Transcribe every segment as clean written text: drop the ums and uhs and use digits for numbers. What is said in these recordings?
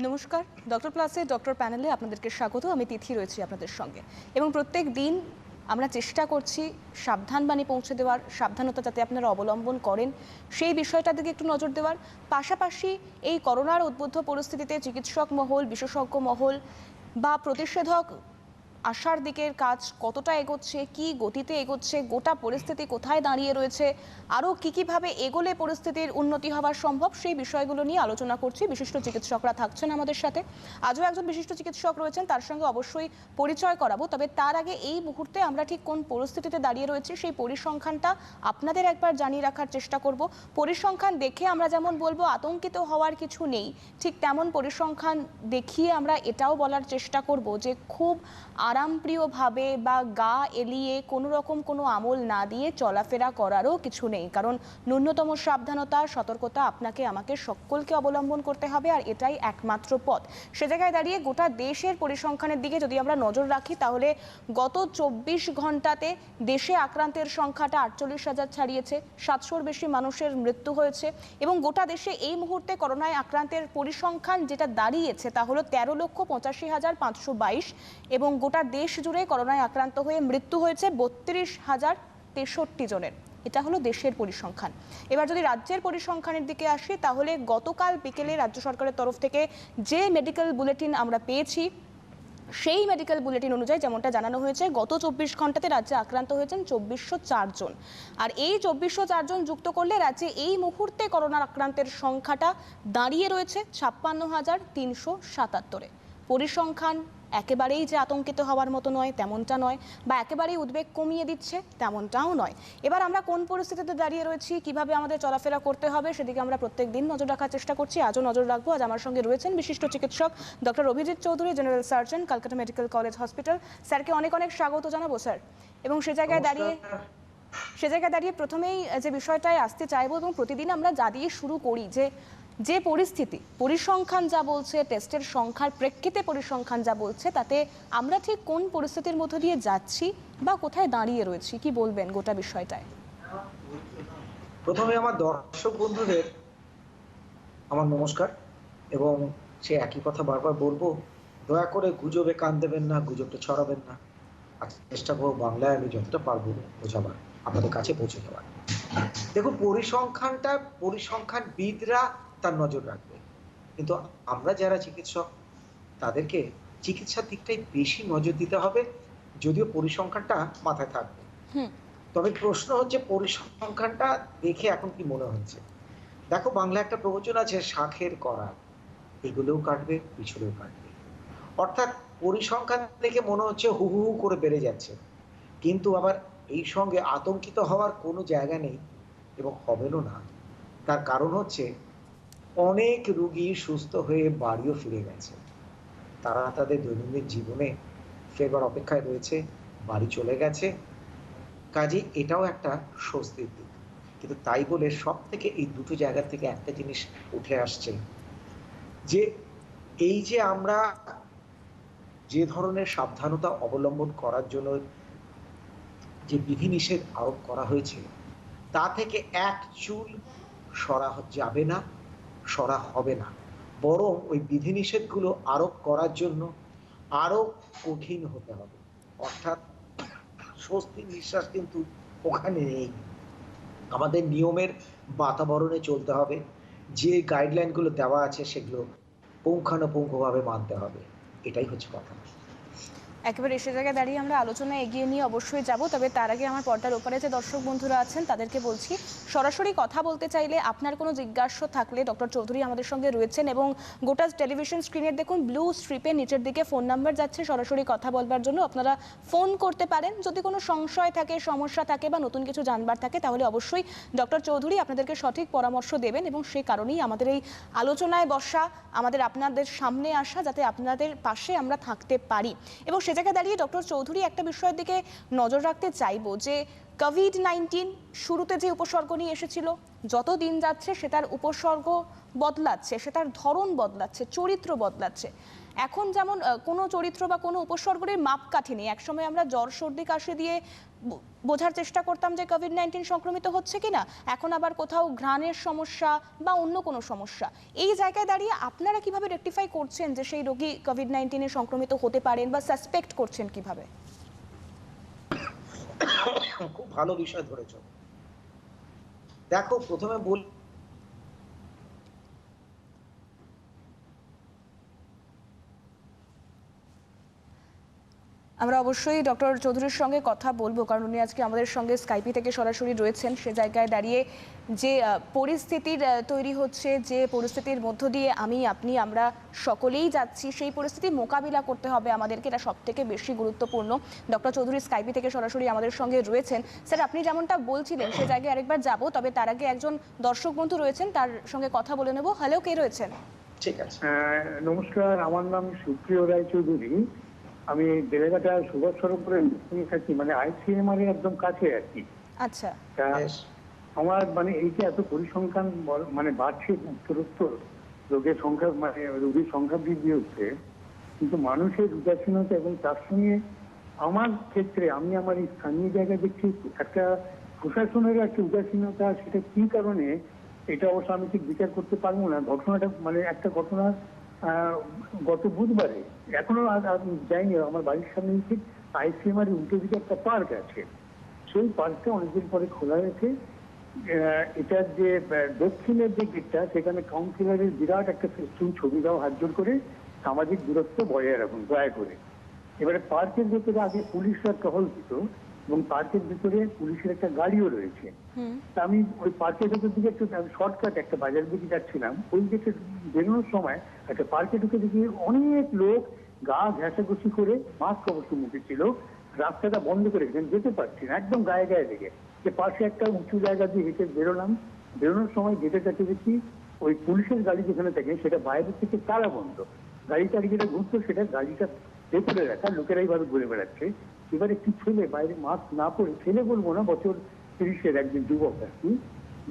নমস্কার, ডক্টর প্লাসে ডক্টর প্যানেলে আপনাদেরকে স্বাগত। আমি তিথি রয়েছি আপনাদের সঙ্গে এবং প্রত্যেক দিন আমরা চেষ্টা করছি সাবধান বাণী পৌঁছে দেওয়ার, সাবধানতা যাতে আপনারা অবলম্বন করেন সেই বিষয়টার দিকে একটু নজর দেওয়ার পাশাপাশি এই করোনার উদ্বুদ্ধ পরিস্থিতিতে চিকিৎসক মহল, বিশেষজ্ঞ মহল বা প্রতিষেধক আসার দিকের কাজ কতটা এগোচ্ছে, কি গতিতে এগোচ্ছে, গোটা পরিস্থিতি কোথায় দাঁড়িয়ে রয়েছে, আরও কীভাবে এগোলে পরিস্থিতির উন্নতি হওয়া সম্ভব সেই বিষয়গুলো নিয়ে আলোচনা করছি। বিশিষ্ট চিকিৎসকরা থাকছেন আমাদের সাথে। আজও একজন বিশিষ্ট চিকিৎসক রয়েছেন, তার সঙ্গে অবশ্যই পরিচয় করাবো। তবে তার আগে এই মুহূর্তে আমরা ঠিক কোন পরিস্থিতিতে দাঁড়িয়ে রয়েছি সেই পরিসংখ্যানটা আপনাদের একবার জানিয়ে রাখার চেষ্টা করব। পরিসংখ্যান দেখে আমরা যেমন বলবো আতঙ্কিত হওয়ার কিছু নেই, ঠিক তেমন পরিসংখ্যান দেখিয়ে আমরা এটাও বলার চেষ্টা করব যে খুব আরামপ্রিয়ভাবে বা গা এলিয়ে কোনো রকম কোনো আমল না দিয়ে চলাফেরা করারও কিছু নেই, কারণ ন্যূনতম সাবধানতা, সতর্কতা আপনাকে আমাকে সকলকে অবলম্বন করতে হবে, আর এটাই একমাত্র পথ। সে জায়গায় দাঁড়িয়ে গোটা দেশের পরিসংখ্যানের দিকে যদি আমরা নজর রাখি তাহলে গত ২৪ ঘন্টাতে দেশে আক্রান্তের সংখ্যাটা ৪৮,০০০ ছাড়িয়েছে, ৭০০-র বেশি মানুষের মৃত্যু হয়েছে এবং গোটা দেশে এই মুহূর্তে করোনায় আক্রান্তের পরিসংখ্যান যেটা দাঁড়িয়েছে তা হলো ১৩,৮৫,৫২২ এবং গোটা দেশ জুড়ে করোনায় আক্রান্ত হয়ে মৃত্যু হয়েছে ৩২,০৬৩ জনের। এটা হলো দেশের পরিসংখ্যান। এবার যদি রাজ্যের পরিসংখ্যানের দিকে আসি তাহলে গতকাল বিকেলে রাজ্য সরকারের তরফ থেকে যে মেডিকেল বুলেটিন আমরা পেয়েছি সেই মেডিকেল বুলেটিন অনুযায়ী যেমনটা জানানো হয়েছে গত ২৪ ঘন্টাতে রাজ্যে আক্রান্ত হয়েছেন ২৪০৪ জন, আর এই ২৪০৪ জন যুক্ত করলে রাজ্যে এই মুহূর্তে করোনার আক্রান্তের সংখ্যাটা দাঁড়িয়ে রয়েছে ৫৬,৩৭৭-এ। পরিসংখ্যান একেবারেই যে আতঙ্কিত হওয়ার মতো নয় তেমনটা নয়, বা একেবারেই উদ্বেগ কমিয়ে দিচ্ছে তেমনটাও নয়। এবার আমরা কোন পরিস্থিতিতে দাঁড়িয়ে রয়েছি, কিভাবে আমাদের চলাফেরা করতে হবে সেদিকে আমরা প্রত্যেক দিন নজর রাখার চেষ্টা করছি। আজও নজর রাখবো। আজ আমার সঙ্গে রয়েছেন বিশিষ্ট চিকিৎসক doctor Abhijit Chowdhury, general surgeon, Kolkata medical college hospital. স্যারকে অনেক অনেক স্বাগত জানাবো স্যার। এবং সে জায়গায় দাঁড়িয়ে প্রথমেই যে বিষয়টায় আসতে চাইবো এবং প্রতিদিন আমরা যা দিয়ে শুরু করি যে পরিস্থিতি, পরিসংখ্যান যা বলছে, টেস্টের সংখ্যার প্রেক্ষিতে পরিসংখ্যান যা বলছে, তাতে আমরা ঠিক কোন পরিস্থিতির মধ্য দিয়ে যাচ্ছি বা কোথায় দাঁড়িয়ে রয়েছি, কি বলবেন গোটা বিষয়টায়? প্রথমে আমার দর্শক বন্ধুদের আমার নমস্কার, এবং সে একই কথা বারবার বলবো, দয়া করে গুজবে কান দেবেন না, গুজবটা ছড়াবেন না। আর চেষ্টা করবো বাংলায় আমি যতটা পারবো বোঝাবার, আপনাদের কাছে পৌঁছে যাওয়ার। দেখুন, পরিসংখ্যানবিদরা তার নজর রাখবে, কিন্তু আমরা যারা চিকিৎসক তাদেরকে চিকিৎসার দিকটাই বেশি নজর দিতে হবে, যদিও পরিসংখ্যানটা মাথায় থাকবে। তবে প্রশ্ন হচ্ছে পরিসংখ্যানটা দেখে এখন কি মনে হচ্ছে। দেখো, বাংলা একটা প্রবচন আছে, শাঁখের করাত এগুলোও কাটবে পিছলেও কাটবে। অর্থাৎ পরিসংখ্যান দেখে মনে হচ্ছে হু হু হু করে বেড়ে যাচ্ছে, কিন্তু আবার এই সঙ্গে আতঙ্কিত হওয়ার কোনো জায়গা নেই এবং হবেও না। তার কারণ হচ্ছে অনেক রুগী সুস্থ হয়ে বাড়িও ফিরে গেছে, তারা তাদের দৈনন্দিন জীবনে ফেরবার অপেক্ষায় রয়েছে, বাড়ি চলে গেছে। কাজে এটাও একটা স্বস্তির দিক। কিন্তু তাই বলে সব থেকে এই দুটো জায়গা থেকে একটা জিনিস উঠে আসছে, যে এই যে আমরা যে ধরনের সাবধানতা অবলম্বন করার জন্য যে বিধিনিষেধ আরোপ করা হয়েছে, তা থেকে এক চুল সরা যাবে না, সরা হবে না, বরং ওই বিধিনিষেধগুলো আরোপ করার জন্য আরো কঠিন হতে হবে। অর্থাৎ স্বস্তির নিঃশ্বাস কিন্তু ওখানে নেই। আমাদের নিয়মের বাতাবরণে চলতে হবে, যে গাইডলাইনগুলো দেওয়া আছে সেগুলো পুঙ্খানুপুঙ্খভাবে মানতে হবে, এটাই হচ্ছে কথা। একেবারে সে জায়গায় দাঁড়িয়ে আমরা আলোচনা এগিয়ে নিয়ে অবশ্যই যাব, তবে তার আগে আমার পর্দার ওপারে যে দর্শক বন্ধুরা আছেন তাদেরকে বলছি, সরাসরি কথা বলতে চাইলে, আপনার কোনো জিজ্ঞাসা থাকলে ডক্টর চৌধুরী আমাদের সঙ্গে রয়েছেন এবং গোটা টেলিভিশন স্ক্রিনের দেখুন ব্লু স্ট্রিপে নিচের দিকে ফোন নাম্বার যাচ্ছে, সরাসরি কথা বলবার জন্য আপনারা ফোন করতে পারেন। যদি কোনো সংশয় থাকে, সমস্যা থাকে বা নতুন কিছু জানবার থাকে তাহলে অবশ্যই ডক্টর চৌধুরী আপনাদেরকে সঠিক পরামর্শ দেবেন, এবং সেই কারণেই আমাদের এই আলোচনায় বসা, আমাদের আপনাদের সামনে আসা, যাতে আপনাদের পাশে আমরা থাকতে পারি। এবং সে জায়গায় দাঁড়িয়ে ডক্টর চৌধুরী একটা বিষয়ের দিকে নজর রাখতে চাইবো, যে কোভিড-19 শুরুতে যে উপসর্গ নিয়ে এসেছিল, যত দিন যাচ্ছে সেটার উপসর্গ বদলাচ্ছে, সেটার ধরন বদলাচ্ছে, চরিত্র বদলাচ্ছে। এখন যেমন কোনো চরিত্র বা কোনো উপসর্গের মাপকাঠি নেই। একসময় আমরা জ্বর সর্দি কাশি দিয়ে বোঝার চেষ্টা করতাম যে কোভিড-19 সংক্রমিত হচ্ছে কিনা, এখন আবার কোথাও ঘ্রাণের সমস্যা বা অন্য কোনো সমস্যা। এই জায়গায় দাঁড়িয়ে আপনারা কিভাবে রেকটিফাই করছেন যে সেই রোগী কোভিড-19 এ সংক্রমিত হতে পারেন বা সাসপেক্ট করছেন কিভাবে? খুব ভালো বিষয় ধরেছ। দেখো, প্রথমে বল আমরা অবশ্যই ডক্টর চৌধুরীর সঙ্গে কথা বলবো, কারণ উনি আজকে আমাদের সঙ্গে স্কাইপি থেকে সরাসরি রয়েছেন। সে জায়গায় দাঁড়িয়ে যে পরিস্থিতির তৈরি হচ্ছে, যে পরিস্থিতির মধ্য দিয়ে আপনি আমরা সকলেই যাচ্ছি, সেই পরিস্থিতি মোকাবিলা করতে হবে আমাদেরকে, এটা সব থেকে বেশি গুরুত্বপূর্ণ। ডক্টর চৌধুরী স্কাইপি থেকে সরাসরি আমাদের সঙ্গে রয়েছেন। স্যার, আপনি যেমনটা বলছিলেন সে জায়গায় আরেকবার যাব, তবে তার আগে একজন দর্শক বন্ধু রয়েছেন, তার সঙ্গে কথা বলে নেব। হ্যালো, কে রয়েছেন? ঠিক আছে। নমস্কার, আমার নাম সুপ্রিয় রায়চৌধুরী। আমি বেলেঘাটা সুভাষ সরোবরে থাকি, মানে আইসিএমআর এর একদম কাছে আর কি। আচ্ছা। আমার মানে এই যে এত পরিসংখ্যান মানে বাড়ছে, উত্তরোত্তর রোগের সংখ্যা, মানে রোগীর সংখ্যা বৃদ্ধি হচ্ছে, কিন্তু মানুষের উদাসীনতা এবং তার সঙ্গে আমার ক্ষেত্রে আমি আমার এই স্থানীয় জায়গায় দেখছি একটা প্রশাসনের একটা উদাসীনতা। সেটা কি কারণে এটা অবশ্য আমি ঠিক বিচার করতে পারবো না। ঘটনাটা মানে একটা ঘটনা গত বুধবারে, এখনো যাইনি, আমার বাড়ির সামনে ঠিক আইসিএমআর উল্টো দিকে একটা পার্ক আছে। সেই পার্কটা অনেকদিন পরে খোলা হয়েছে। এটার যে দক্ষিণের যে গেটটা, সেখানে কাউন্সিলরের বিরাট একটা ফেস্টুন ছবি দাও, হাত জোর করে সামাজিক দূরত্ব বজায় রাখুন দয়া করে। এবারে পার্কের ভেতরে আগে পুলিশরা টহল দিত এবং পার্কের ভিতরে পুলিশের একটা গাড়িও রয়েছে। তা আমি ওই পার্কের ভেতর দিকে একটু শর্টকাট একটা বাজার দিকে যাচ্ছিলাম, ওই দিকে বেরোনোর সময় একটা পার্কে ঢুকে দেখি অনেক লোক গা ঘেঁষাঘুষি করে, মাস্ক অবশ্য মুখে ছিল, রাস্তাটা বন্ধ করে রেখেছেন, যেতে পারছি না, একদম গায়ে গায়ে লেগে। যে পাশে একটা উঁচু জায়গা দিয়ে হেঁটে বেরোলাম, বেরোনোর সময় গেটের কাছে দেখি ওই পুলিশের গাড়ি যেখানে থাকে সেটা বাইরে থেকে তালা বন্ধ। গাড়িটা যেটা ঘুরতো সেটা গাড়িটা ভেতরে রাখা, লোকেরা এইভাবে ঘুরে বেড়াচ্ছে। এবার একটি ছেলে বাইরে মাস্ক না পরে, ছেলে বলবো না, বছর 30-এর একজন যুবক আর কি,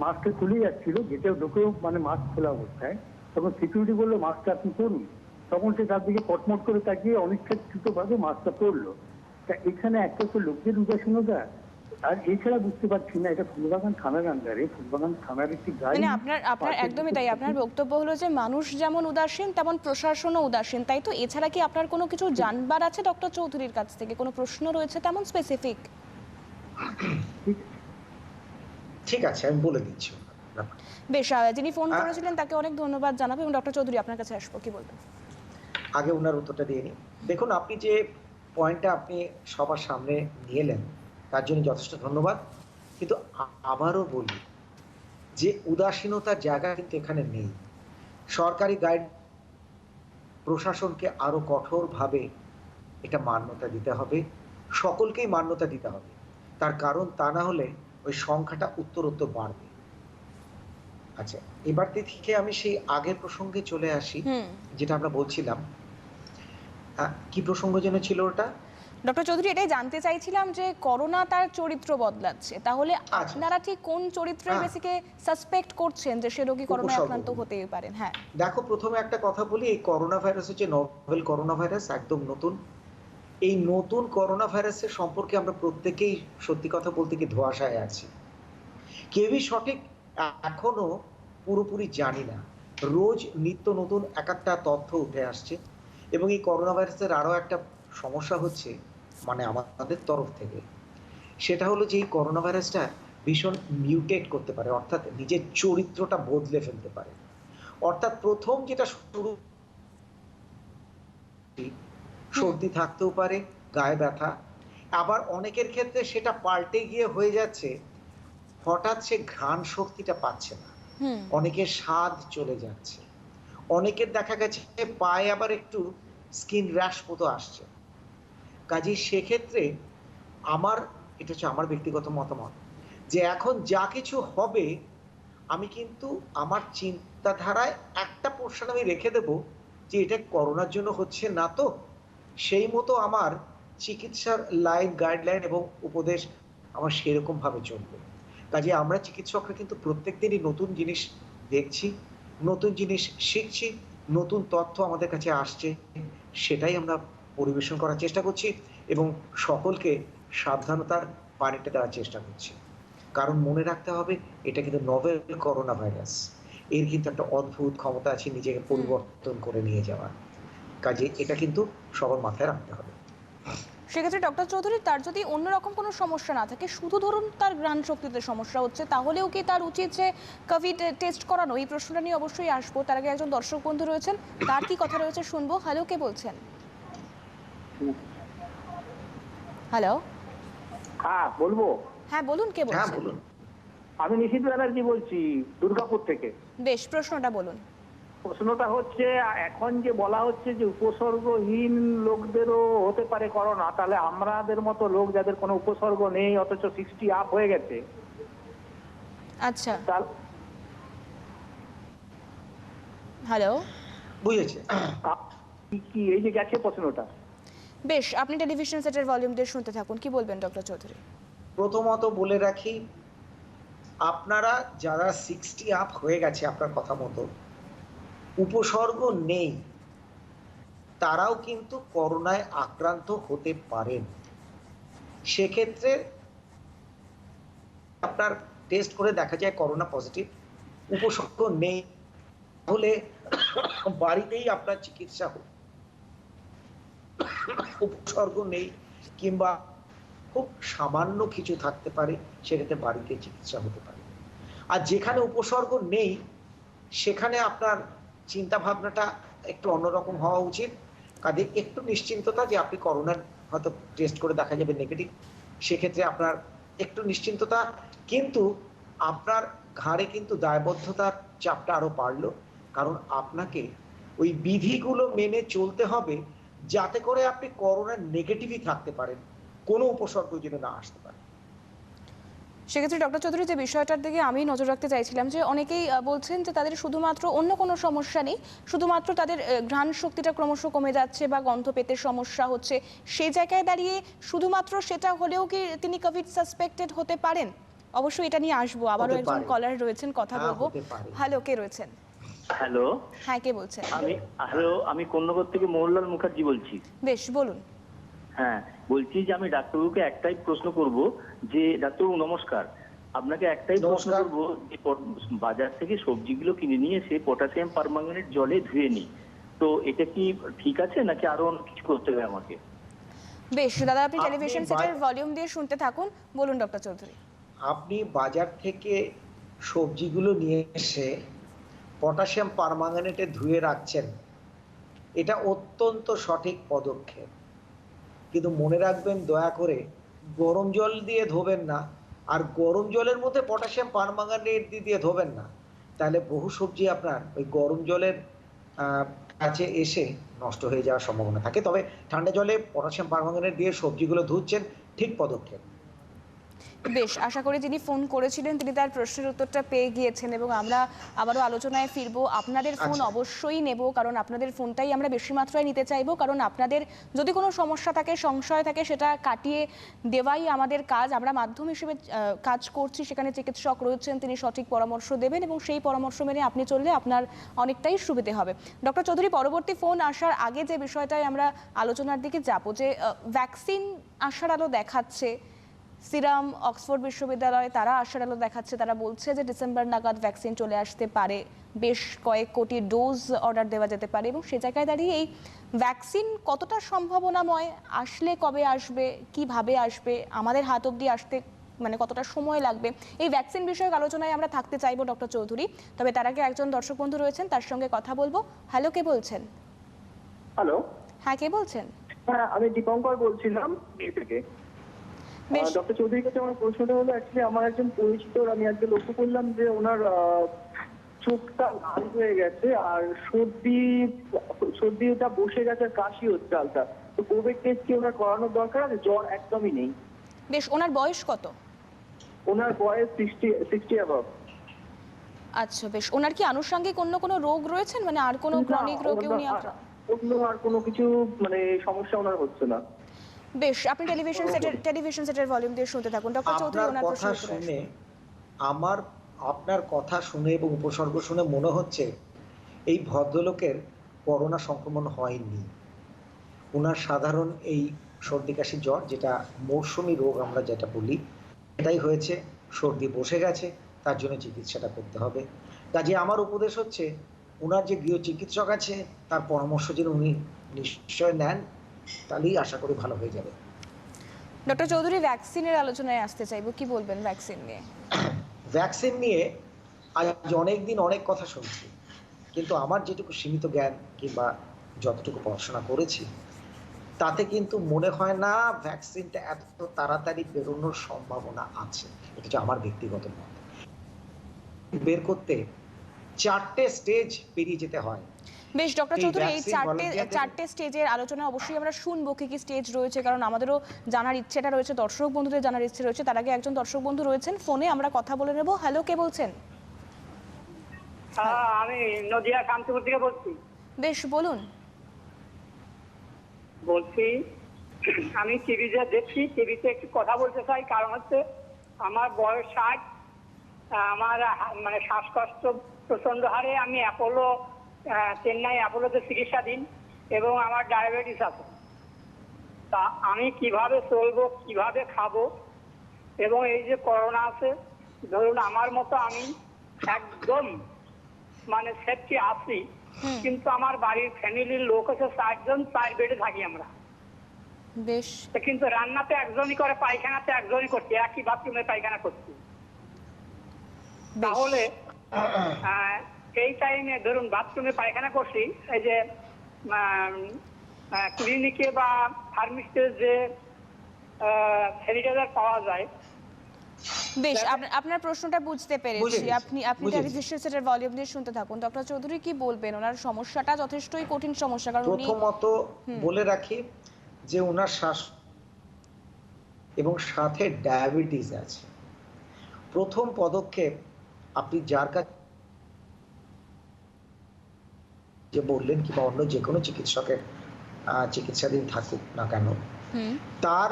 মাস্কটা খুলে যাচ্ছিল, গেটেও ঢুকেও মানে মাস্ক খোলা অবস্থায়। তখন সিকিউরিটি বললো মাস্কটা আপনি পরুন। তখন সে তার দিকে কটমট করে তাকিয়ে অনিচ্ছাকৃতভাবে মাস্কটা পরলো। তা এখানে একটা তো লোকদের উদাসীনতা, আর এছাড়া বুঝতে পারছি না এটা ফুলবাগান থানার আন্ডারে, ফুলবাগান থানার একটি গাড়ি। মানে আপনার একদমই তাই, আপনার বক্তব্য হলো যে মানুষ যেমন উদাসীন তেমন প্রশাসনও উদাসীন, তাই তো? এছাড়া কি আপনার কোনো কিছু জানবার আছে ডক্টর চৌধুরীর কাছ থেকে? কোনো প্রশ্ন রয়েছে তেমন স্পেসিফিক? ঠিক আছে, আমি বলে দিচ্ছি। বেশ, যিনি ফোন করেছিলেন তাকে অনেক ধন্যবাদ জানাবো, এবং ডক্টর চৌধুরী আপনার কাছে আসবো, কি বলবেন? আগে ওনার উত্তরটা দিয়ে নিই। দেখুন, আপনি যে পয়েন্টটা আপনি সবার সামনে নিয়ে এলেন তার জন্য যথেষ্ট ধন্যবাদ। কিন্তু আবারও বলি যে উদাসীনতার জায়গা কিন্তু এখানে নেই। সরকারি গাইড প্রশাসনকে আরো কঠোরভাবে এটা মান্যতা দিতে হবে, সকলকেই মান্যতা দিতে হবে। তার কারণ তা না হলে ওই সংখ্যাটা উত্তরোত্তর বাড়বে। আচ্ছা, এবার থেকে আমি সেই আগের প্রসঙ্গে চলে আসি, যেটা আমরা বলছিলাম। কি প্রসঙ্গ যেন ছিল ওটা? ডক্টর চৌধুরী, এটাই জানতে চাইছিলাম যে করোনা তার চরিত্র বদলাচ্ছে, তাহলে আপনারা ঠিক কোন চরিত্রের বেসিকে সাসপেক্ট করছেন যে সে রোগী করোনা আক্রান্ত হতে পারেন? হ্যাঁ, দেখো, প্রথমে একটা কথা বলি, এই করোনা ভাইরাস হচ্ছে নভেল করোনা ভাইরাস, একদম নতুন। এই নতুন করোনা ভাইরাসের সম্পর্কে আমরা প্রত্যেকেই সত্যি কথা বলতে কি ধোঁয়াশায় আছি, কেউই সঠিক এখনো পুরোপুরি জানি না। রোজ নিত্য নতুন এক একটা তথ্য উঠে আসছে, এবং এই করোনা ভাইরাসের আরো একটা সমস্যা হচ্ছে মানে আমাদের তরফ থেকে, সেটা হলো যে এই করোনা ভাইরাসটা ভীষণ মিউটেট করতে পারে, অর্থাৎ নিজের চরিত্রটা বদলে ফেলতে পারে। অর্থাৎ প্রথম যেটা শুরু সর্দি থাকতেও পারে, গায়ে ব্যথা, আবার অনেকের ক্ষেত্রে সেটা পাল্টে গিয়ে হয়ে যাচ্ছে হঠাৎ সে ঘ্রাণ শক্তিটা পাচ্ছে না, অনেকের স্বাদ চলে যাচ্ছে, অনেকের দেখা গেছে পায়ে আবার একটু স্কিন র্যাশ মতো আসছে। কাজেই সেক্ষেত্রে এটা হচ্ছে আমার ব্যক্তিগত মতামত, যে এখন যা কিছু হবে আমি কিন্তু আমার চিন্তাধারায় একটা পোর্শন আমি রেখে দেব যে এটা করোনার জন্য হচ্ছে না, তো সেই মতো আমার চিকিৎসার লাইন, গাইডলাইন এবং উপদেশ আমার সেরকম ভাবে চলবে। কাজে আমরা চিকিৎসকরা কিন্তু প্রত্যেক দিনই নতুন জিনিস দেখছি, নতুন জিনিস শিখছি, নতুন তথ্য আমাদের কাছে আসছে, সেটাই আমরা পরিবেশন করার চেষ্টা করছি এবং সকলকে সাবধানতার বাণীটা দেওয়ার চেষ্টা করছি। কারণ মনে রাখতে হবে, এটা কিন্তু নভেল করোনা ভাইরাস। এর কিন্তু একটা অদ্ভুত ক্ষমতা আছে নিজেকে পরিবর্তন করে নিয়ে যাওয়ার। কাজে এটা কিন্তু সবার মাথায় রাখতে হবে। সেক্ষেত্রে ডক্টর চৌধুরী, তার যদি অন্যরকম কোনো সমস্যা না থাকে, শুধু ধরুন তার ঘ্রাণ শক্তিতে সমস্যা হচ্ছে, তাহলেও কি তার উচিত যে কোভিড টেস্ট করানো? এই প্রশ্নটা নিয়ে অবশ্যই আসবো। তার আগে একজন দর্শক বন্ধু রয়েছেন, তার কি কথা রয়েছে শুনবো। হ্যালো, কে বলছেন? হ্যালো, হ্যাঁ বলবো। হ্যাঁ বলুন, কে হ্যাঁ বলছেন? বলুন। আমি নিশিত ব্যানার্জি বলছি, দুর্গাপুর থেকে। বেশ, প্রশ্নটা বলুন। প্রশ্নটা হচ্ছে, এখন যে বলা হচ্ছে যে উপসর্গহীন লোকদেরও হতে পারে করোনা, তাহলে আমাদের মতো লোক যাদের কোনো উপসর্গ নেই অথচ 60 আপ হয়ে গেছে, আচ্ছা, তাহলে হ্যালো, বুঝেছি। কি এই যে গেছে প্রশ্নটা? বেশ, আপনি টেলিভিশন সেটের ভলিউম দিয়ে শুনতে থাকুন। কি বলবেন ডক্টর চৌধুরী? প্রথমত বলে রাখি, আপনারা যারা 60 আপ হয়ে গেছে, আপনার কথা মতো উপসর্গ নেই, তারাও কিন্তু করোনায় আক্রান্ত হতে পারেন। সেক্ষেত্রে আপনার টেস্ট করে দেখা যায় করোনা পজিটিভ, উপসর্গ নেই, তাহলে বাড়িতেই আপনার চিকিৎসা হোক। উপসর্গ নেই কিংবা খুব সামান্য কিছু থাকতে পারে, সেক্ষেত্রে বাড়িতে চিকিৎসা হতে পারে। আর যেখানে উপসর্গ নেই, সেখানে আপনার চিন্তা ভাবনাটা একটু অন্যরকম হওয়া উচিত। কাজে একটু নিশ্চিন্ততা যে আপনি করোনার হয়তো টেস্ট করে দেখা যাবে নেগেটিভ, সেক্ষেত্রে আপনার একটু নিশ্চিন্ততা। কিন্তু আপনার ঘাড়ে কিন্তু দায়বদ্ধতার চাপটা আরো বাড়লো, কারণ আপনাকে ওই বিধিগুলো মেনে চলতে হবে, যাতে করে আপনি করোনার নেগেটিভই থাকতে পারেন, কোনো উপসর্গ যেন না আসতে পারে। সেক্ষেত্রে ডক্টর চৌধুরী, যে বিষয়টার দিকে আমি নজর রাখতে চাইছিলাম, যে অনেকেই বলছেন যে তাদের শুধুমাত্র অন্য কোনো সমস্যা নেই, শুধুমাত্র তাদের ঘ্রাণ শক্তিটা ক্রমশ কমে যাচ্ছে বা গন্ধ পেতে সমস্যা হচ্ছে, সেই জায়গায় দাঁড়িয়ে শুধুমাত্র সেটা হলেও কি তিনি কোভিড সাসপেক্টেড হতে পারেন? অবশ্যই এটা নিয়ে আসবো। আবারও হতে একজন পারে। কলার রয়েছেন, কথা হ্যাঁ, বলবো। হতে পারে। হ্যালো, কে রয়েছেন? হ্যালো, হ্যাঁ, কে বলছেন? আমি কন্যগর থেকে মোহনলাল মুখার্জি বলছি। বেশ, বলুন। হ্যাঁ, বলছি যে আমি ডাক্তারবাবুকে একটাই প্রশ্ন করব, যে ডাক্তারবাবু নমস্কার, আপনাকে একটাই প্রশ্ন নমস্কার। করব, যে বাজার থেকে সবজিগুলো কিনে নিয়ে সে পটাশিয়াম পারম্যাঙ্গানেট জলে ধুয়ে নিই, তো এটা কি ঠিক আছে নাকি আরো অন্য কিছু করতে হবে আমাকে? বেশ দাদা, আপনি আপনি টেলিভিশন সেটের ভলিউম দিয়ে শুনতে থাকুন। বলুন ডক্টর চৌধুরী। আপনি বাজার থেকে সবজিগুলো নিয়ে এসে পটাশিয়াম পারম্যাঙ্গানেটে ধুয়ে রাখছেন, এটা অত্যন্ত সঠিক পদক্ষেপ। কিন্তু মনে রাখবেন, দয়া করে গরম জল দিয়ে ধোবেন না, আর গরম জলের মধ্যে পটাশিয়াম পারম্যাঙ্গানেট দিয়ে ধোবেন না, তাহলে বহু সবজি আপনার ওই গরম জলের কাছে এসে নষ্ট হয়ে যাওয়ার সম্ভাবনা থাকে। তবে ঠান্ডা জলে পটাশিয়াম পারম্যাঙ্গানেট দিয়ে সবজিগুলো ধুচ্ছেন, ঠিক পদক্ষেপ। বেশ, আশা করি যিনি ফোন করেছিলেন তিনি তার প্রশ্নের উত্তরটা পেয়ে গিয়েছেন, এবং আমরা আবারও আলোচনায় ফিরবো। আপনাদের ফোন আচ্ছা। অবশ্যই নেব, কারণ আপনাদের ফোনটাই আমরা বেশি মাত্রায় নিতে চাইবো, কারণ আপনাদের যদি কোনো সমস্যা থাকে, সংশয় থাকে, সেটা কাটিয়ে দেওয়াই আমাদের কাজ। আমরা মাধ্যম হিসেবে কাজ করছি, সেখানে চিকিৎসক রয়েছেন, তিনি সঠিক পরামর্শ দেবেন এবং সেই পরামর্শ মেনে আপনি চললে আপনার অনেকটাই সুবিধে হবে। ডক্টর চৌধুরী, পরবর্তী ফোন আসার আগে যে বিষয়টাই আমরা আলোচনার দিকে যাবো, যে ভ্যাকসিন আসার আলো দেখাচ্ছে, সিরাম অক্সফোর্ড বিশ্ববিদ্যালয় তারা আশার আলো দেখাচ্ছে, তারা বলছে যে ডিসেম্বর নাগাদ ভ্যাকসিন চলে আসতে পারে, বেশ কয়েক কোটি ডোজ অর্ডার দেওয়া যেতে পারে, এবং সে জায়গায় দাঁড়িয়ে এই ভ্যাকসিন কতটা সম্ভাবনাময়, আসলে কবে আসবে, কিভাবে আসবে, আমাদের হাত অবধি আসতে মানে কতটা সময় লাগবে, এই ভ্যাকসিন বিষয়ক আলোচনায় আমরা থাকতে চাইবো ডক্টর চৌধুরী। তবে তার আগে একজন দর্শক বন্ধু রয়েছেন, তার সঙ্গে কথা বলবো। হ্যালো, কে বলছেন? হ্যালো, হ্যাঁ, কে বলছেন? হ্যাঁ আমি দীপঙ্কর বলছিলাম এই থেকে। বেশ, ডক্টর চৌধুরীর কাছে আমার প্রশ্নটা হলো, অ্যাকচুয়ালি আমার একজন পরিচিত, আমি আজকে লক্ষ্য করলাম যে ওনার চোখটা লাল হয়ে গেছে আর সর্দিটা বসে গেছে, কাশি হচ্ছে হালকা। তো কোভিড টেস্ট কি ওনার করানোর দরকার আছে? জ্বর একদমই নেই। বেশ, ওনার বয়স কত? ওনার বয়স 60 অ্যাবভ। আচ্ছা, বেশ, ওনার কি আনুষঙ্গিক অন্য কোনো রোগ রয়েছেন, মানে আর কোনো ক্রনিক রোগে উনি অন্য আর কোনো কিছু মানে সমস্যা ওনার হচ্ছে না? বেশ, আপনি টেলিভিশন সেটের ভলিউম দিয়ে শুনতে থাকুন। ডক্টর চৌধুরী, আপনার ওনার কথা প্রশ্ন শুনে আপনার কথা শুনে এবং উপসর্গ শুনে মনে হচ্ছে এই ভদ্রলোকের করোনা সংক্রমণ হয়নি। ওনার সাধারণ এই সর্দি কাশি জ্বর, যেটা মৌসুমী রোগ আমরা যেটা বলি, এটাই হয়েছে। সর্দি বসে গেছে, তার জন্য চিকিৎসাটা করতে হবে। কাজে আমার উপদেশ হচ্ছে, ওনার যে গৃহ চিকিৎসক আছে তার পরামর্শ যেন উনি নিশ্চয় নেন, তাহলেই আশা করি ভালো হয়ে যাবে। ডক্টর চৌধুরী, ভ্যাকসিনের আলোচনায় আসতে চাইবো, কি বলবেন ভ্যাকসিন নিয়ে? ভ্যাকসিন নিয়ে আজ অনেক দিন অনেক কথা শুনছি, কিন্তু আমার যেটুকু সীমিত জ্ঞান কিংবা যতটুকু পড়াশোনা করেছি, তাতে কিন্তু মনে হয় না ভ্যাকসিনটা এত তাড়াতাড়ি বেরোনোর সম্ভাবনা আছে। এটা হচ্ছে আমার ব্যক্তিগত মত। বের করতে 4টে স্টেজ পেরিয়ে যেতে হয়। বেশ ডক্টর এই চৌধুরী, এই ভ্যাকসিন চারটে স্টেজের আলোচনা অবশ্যই আমরা শুনবো কি কি স্টেজ রয়েছে, কারণ আমাদেরও জানার ইচ্ছেটা রয়েছে, দর্শক বন্ধুদের জানার ইচ্ছে রয়েছে। তার আগে একজন দর্শক বন্ধু রয়েছেন ফোনে, আমরা কথা বলে নেব। হ্যালো, কে বলছেন? আমি নদিয়া শান্তিপুর থেকে বলছি। বেশ, বলুন। বলছি আমি টিভিতে দেখছি, টিভিতে একটু কথা বলতে চাই, কারণ হচ্ছে আমার বয়স 60, আমার মানে শ্বাসকষ্ট প্রচন্ড হারে, আমি অ্যাপোলো চেন্নাই অ্যাপোলোতে চিকিৎসাধীন এবং আমার ডায়াবেটিস আছে। তা আমি কিভাবে চলবো, কিভাবে খাবো, এবং এই যে করোনা আছে, ধরুন আমার মতো আমি একদম মানে সেফটি আছি, কিন্তু আমার বাড়ির ফ্যামিলির লোক হচ্ছে 4 জন, 4 বেডে থাকি আমরা। বেশ, কিন্তু রান্নাতে একজনই করে, পায়খানাতে একজনই করছি, একই বাথরুমে পায়খানা করছি। তাহলে এই টাইমে ধরুন বাথরুমে পায়খানা করছি, এই যে ক্লিনিকে বা ফার্মেসিতে যে স্যানিটাইজার পাওয়া যায়। বেশ, আপনার প্রশ্নটা বুঝতে পেরেছি। বুঝেছি, আপনি বুঝেছি। টেলিভিশন সেটের ভলিউম দিয়ে শুনতে থাকুন। ডক্টর চৌধুরী, কি বলবেন? ওনার সমস্যাটা যথেষ্টই কঠিন সমস্যা, কারণ উনি প্রথমত বলে রাখি যে ওনার শ্বাস এবং সাথে ডায়াবেটিস আছে। প্রথম পদক্ষেপ, আপনি যার কাছে যে বললেন কিংবা অন্য যে কোনো চিকিৎসকের চিকিৎসাধীন থাকুক না কেন, তার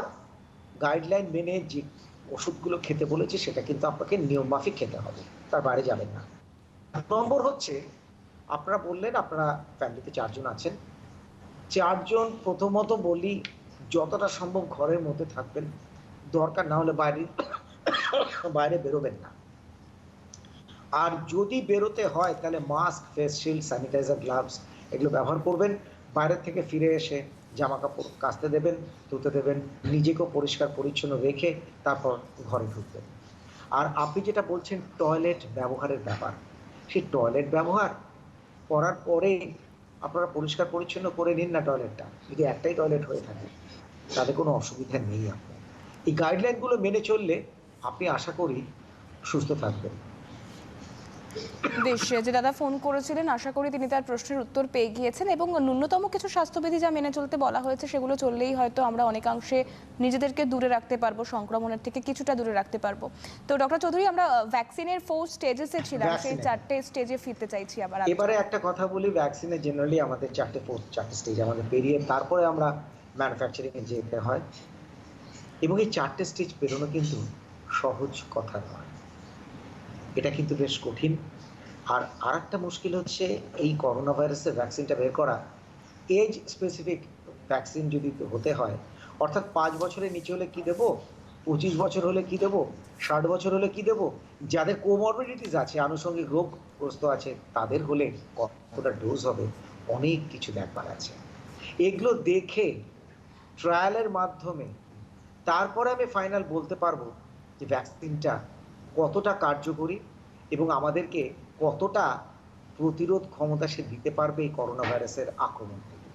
গাইডলাইন মেনে যে ওষুধগুলো খেতে বলেছে সেটা কিন্তু আপনাকে নিয়ম মাফিক খেতে হবে, তার বাইরে যাবেন না। নম্বর হচ্ছে, আপনারা বললেন আপনারা ফ্যামিলিতে 4 জন আছেন। 4 জন প্রথমত বলি, যতটা সম্ভব ঘরের মধ্যে থাকবেন, দরকার না হলে বাইরে বেরোবেন না। আর যদি বেরোতে হয় তাহলে mask, face shield, sanitiser, gloves এগুলো ব্যবহার করবেন। বাইরে থেকে ফিরে এসে জামা কাপড় কাচতে দেবেন, ধুতে দেবেন, নিজেকেও পরিষ্কার পরিচ্ছন্ন রেখে তারপর ঘরে ঢুকবেন। আর আপনি যেটা বলছেন টয়লেট ব্যবহারের ব্যাপার, সেই টয়লেট ব্যবহার করার পরে আপনারা পরিষ্কার পরিচ্ছন্ন করে নিন না টয়লেটটা, যদি একটাই টয়লেট হয়ে থাকে তাতে কোনো অসুবিধা নেই। আপনার এই গাইডলাইনগুলো মেনে চললে আপনি আশা করি সুস্থ থাকবেন। বেশ, যে দাদা ফোন করেছিলেন, আশা করি তিনি তার প্রশ্নের উত্তর পেয়ে গিয়েছেন, এবং ন্যূনতম কিছু স্বাস্থ্যবিধি যা মেনে চলতে বলা হয়েছে সেগুলো চললেই হয়তো আমরা অনেকাংশে নিজেদেরকে দূরে রাখতে পারবো, সংক্রমণের থেকে কিছুটা দূরে রাখতে পারবো। তো ডক্টর চৌধুরী, আমরা ভ্যাকসিনের 4 স্টেজেসে ছিলাম, সেই 4টে স্টেজে ফিরতে চাইছি আবার। এবারে একটা কথা বলি, ভ্যাকসিনে জেনারেলি আমাদের 4টে স্টেজ আমাদের পেরিয়ে তারপরে আমরা ম্যানুফ্যাকচারিং এ যেতে হয়, এবং এই 4টে স্টেজ পেরোনো কিন্তু সহজ কথা নয়, এটা কিন্তু বেশ কঠিন। আর আরেকটা মুশকিল হচ্ছে, এই করোনা ভাইরাসের ভ্যাকসিনটা বের করা, এজ স্পেসিফিক ভ্যাকসিন যদি হতে হয়, অর্থাৎ 5 বছরের নিচে হলে কি দেবো, 25 বছর হলে কি দেবো, 60 বছর হলে কি দেবো, যাদের কোমরবিডিটিস আছে, আনুষঙ্গিক রোগগ্রস্ত আছে, তাদের হলে কতটা ডোজ হবে, অনেক কিছু দেখবার আছে। এগুলো দেখে ট্রায়ালের মাধ্যমে তারপরে আমি ফাইনাল বলতে পারবো যে ভ্যাকসিনটা কতটা কার্যকরী এবং আমাদেরকে কতটা প্রতিরোধ ক্ষমতা সে দিতে পারবে এই করোনা ভাইরাসের আক্রমণ থেকে।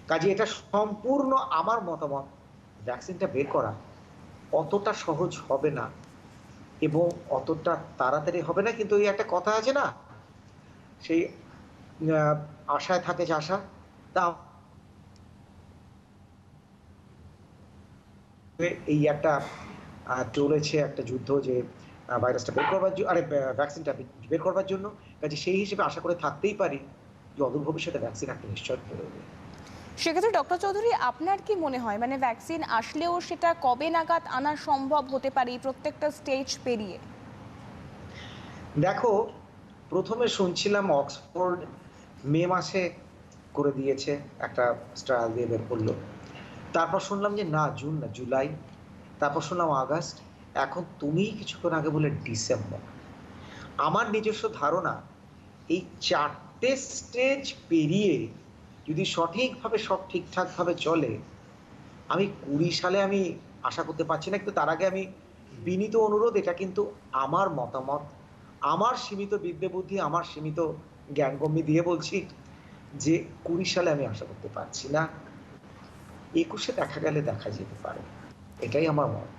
কাজে এটা সম্পূর্ণ আমার মতামত, ভ্যাকসিনটা বের করা অতটা সহজ হবে না এবং অতটা তাড়াতাড়ি হবে না, কিন্তু ওই একটা কথা আছে না, সেই আশায় থাকে যে আশা, তা এই একটা চলেছে একটা যুদ্ধ যে ভাইরাসটা বের করবার জন্য, ভ্যাকসিনটা বের করবার জন্য। কাজে সেই হিসেবে আশা করে থাকতেই পারি যে অদূর ভবিষ্যতে ভ্যাকসিন একটা নিশ্চয় বেরোবে। সেক্ষেত্রে ডক্টর চৌধুরী, আপনার কি মনে হয়, মানে ভ্যাকসিন আসলেও সেটা কবে নাগাদ আনা সম্ভব হতে পারে প্রত্যেকটা স্টেজ পেরিয়ে? দেখো, প্রথমে শুনছিলাম অক্সফোর্ড মে মাসে করে দিয়েছে, একটা ট্রায়াল দিয়ে বের করলো। তারপর শুনলাম যে না, জুন না, জুলাই, তারপর শুনলাম আগস্ট, এখন তুমিই কিছুক্ষণ আগে বলে ডিসেম্বর। আমার নিজস্ব ধারণা এই 4টে স্টেজ পেরিয়ে যদি সঠিকভাবে সব ঠিকঠাকভাবে চলে, আমি 20 সালে আমি আশা করতে পারছি না। কিন্তু তার আগে আমি বিনীত অনুরোধ, এটা কিন্তু আমার মতামত, আমার সীমিত বিদ্যে বুদ্ধি, আমার সীমিত জ্ঞানগম্যি দিয়ে বলছি যে 20 সালে আমি আশা করতে পারছি না। 21-এ দেখা গেলে দেখা যেতে পারে, এটাই আমার মত।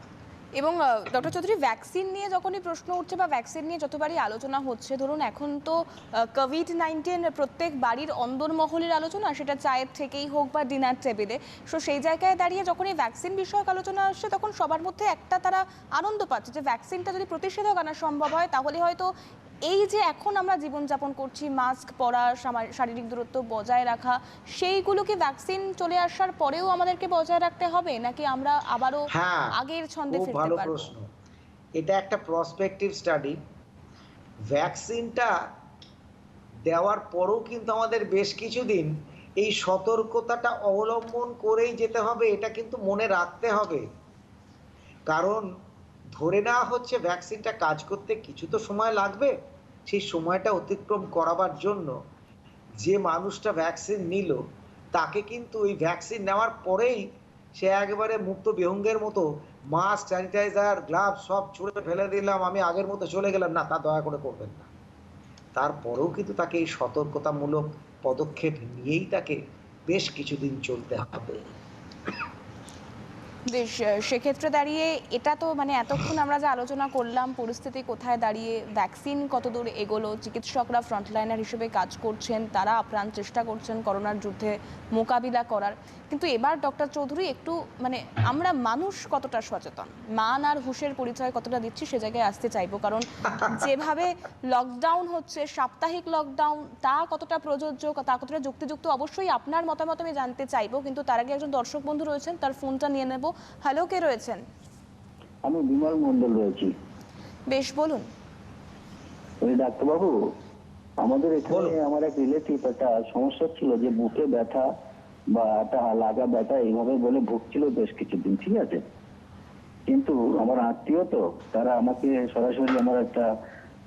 এবং ডক্টর চৌধুরী, ভ্যাকসিন নিয়ে যখনই প্রশ্ন উঠছে বা ভ্যাকসিন নিয়ে যতবারই আলোচনা হচ্ছে, ধরুন এখন তো কোভিড-19 প্রত্যেক বাড়ির অন্দরমহলের আলোচনা, সেটা চায়ের থেকেই হোক বা ডিনার টেবিলে। সো সেই জায়গায় দাঁড়িয়ে যখন এই ভ্যাকসিন বিষয়ক আলোচনা আসছে, তখন সবার মধ্যে একটা তারা আনন্দ পাচ্ছে যে ভ্যাকসিনটা যদি প্রতিষেধক আনা সম্ভব হয়, তাহলে হয়তো এই যে এখন আমরা জীবনযাপন করছি, মাস্ক পরা, শারীরিক দূরত্ব বজায় রাখা, সেইগুলোকে ভ্যাকসিন চলে আসার পরেও আমাদেরকে বজায় রাখতে হবে, নাকি আমরা আবারও হ্যাঁ, আগের ছন্দে খুব ফিরতে ভালো পারবো? প্রশ্ন। এটা একটা প্রসপেক্টিভ স্টাডি। ভ্যাকসিনটা দেওয়ার পরও কিন্তু আমাদের বেশ কিছুদিন এই সতর্কতাটা অবলম্বন করেই যেতে হবে, এটা কিন্তু মনে রাখতে হবে। কারণ ধরে নেওয়া হচ্ছে ভ্যাকসিনটা কাজ করতে কিছু তো সময় লাগবে, সেই সময়টা অতিক্রম করাবার জন্য যে মানুষটা ভ্যাকসিন নিল, তাকে কিন্তু ওই ভ্যাকসিন নেওয়ার পরেই সে একেবারে মুক্ত বিহঙ্গের মতো মাস্ক, স্যানিটাইজার, গ্লাভস সব ছুঁড়ে ফেলে দিলাম, আমি আগের মতো চলে গেলাম, না, তা দয়া করে করবেন না। তারপরেও কিন্তু তাকে এই সতর্কতামূলক পদক্ষেপ নিয়েই তাকে বেশ কিছুদিন চলতে হবে। বেশ, সেক্ষেত্রে দাঁড়িয়ে এটা তো মানে এতক্ষণ আমরা যে আলোচনা করলাম, পরিস্থিতি কোথায় দাঁড়িয়ে, ভ্যাকসিন কতদূর এগোলো, চিকিৎসকরা ফ্রন্টলাইনার হিসেবে কাজ করছেন, তারা আপ্রাণ চেষ্টা করছেন করোনার যুদ্ধে মোকাবিলা করার। কিন্তু এবার ডক্টর চৌধুরী, একটু মানে আমরা মানুষ কতটা সচেতন, মান আর হুঁশের পরিচয় কতটা দিচ্ছি, সে জায়গায় আসতে চাইবো। কারণ যেভাবে লকডাউন হচ্ছে, সাপ্তাহিক লকডাউন, তা কতটা প্রযোজ্য, তা কতটা যুক্তিযুক্ত, অবশ্যই আপনার মতামত আমি জানতে চাইবো। কিন্তু তার আগে একজন দর্শক বন্ধু রয়েছেন, তার ফোনটা নিয়ে নেব। হ্যালো, কে রয়েছেন? আমি বিমল মন্ডল রয়েছি। বেশ, বলুন। ওই ডাক্তারবাবু, আমাদের এখানে আমার এক রিলেটিভ একটা সমস্যা ছিল যে বুকে ব্যথা বা একটা লাগা ব্যথা এইভাবে বলে ভুগছিল বেশ কিছুদিন, ঠিক আছে। কিন্তু আমার আত্মীয় তো, তারা আমাকে সরাসরি আমার একটা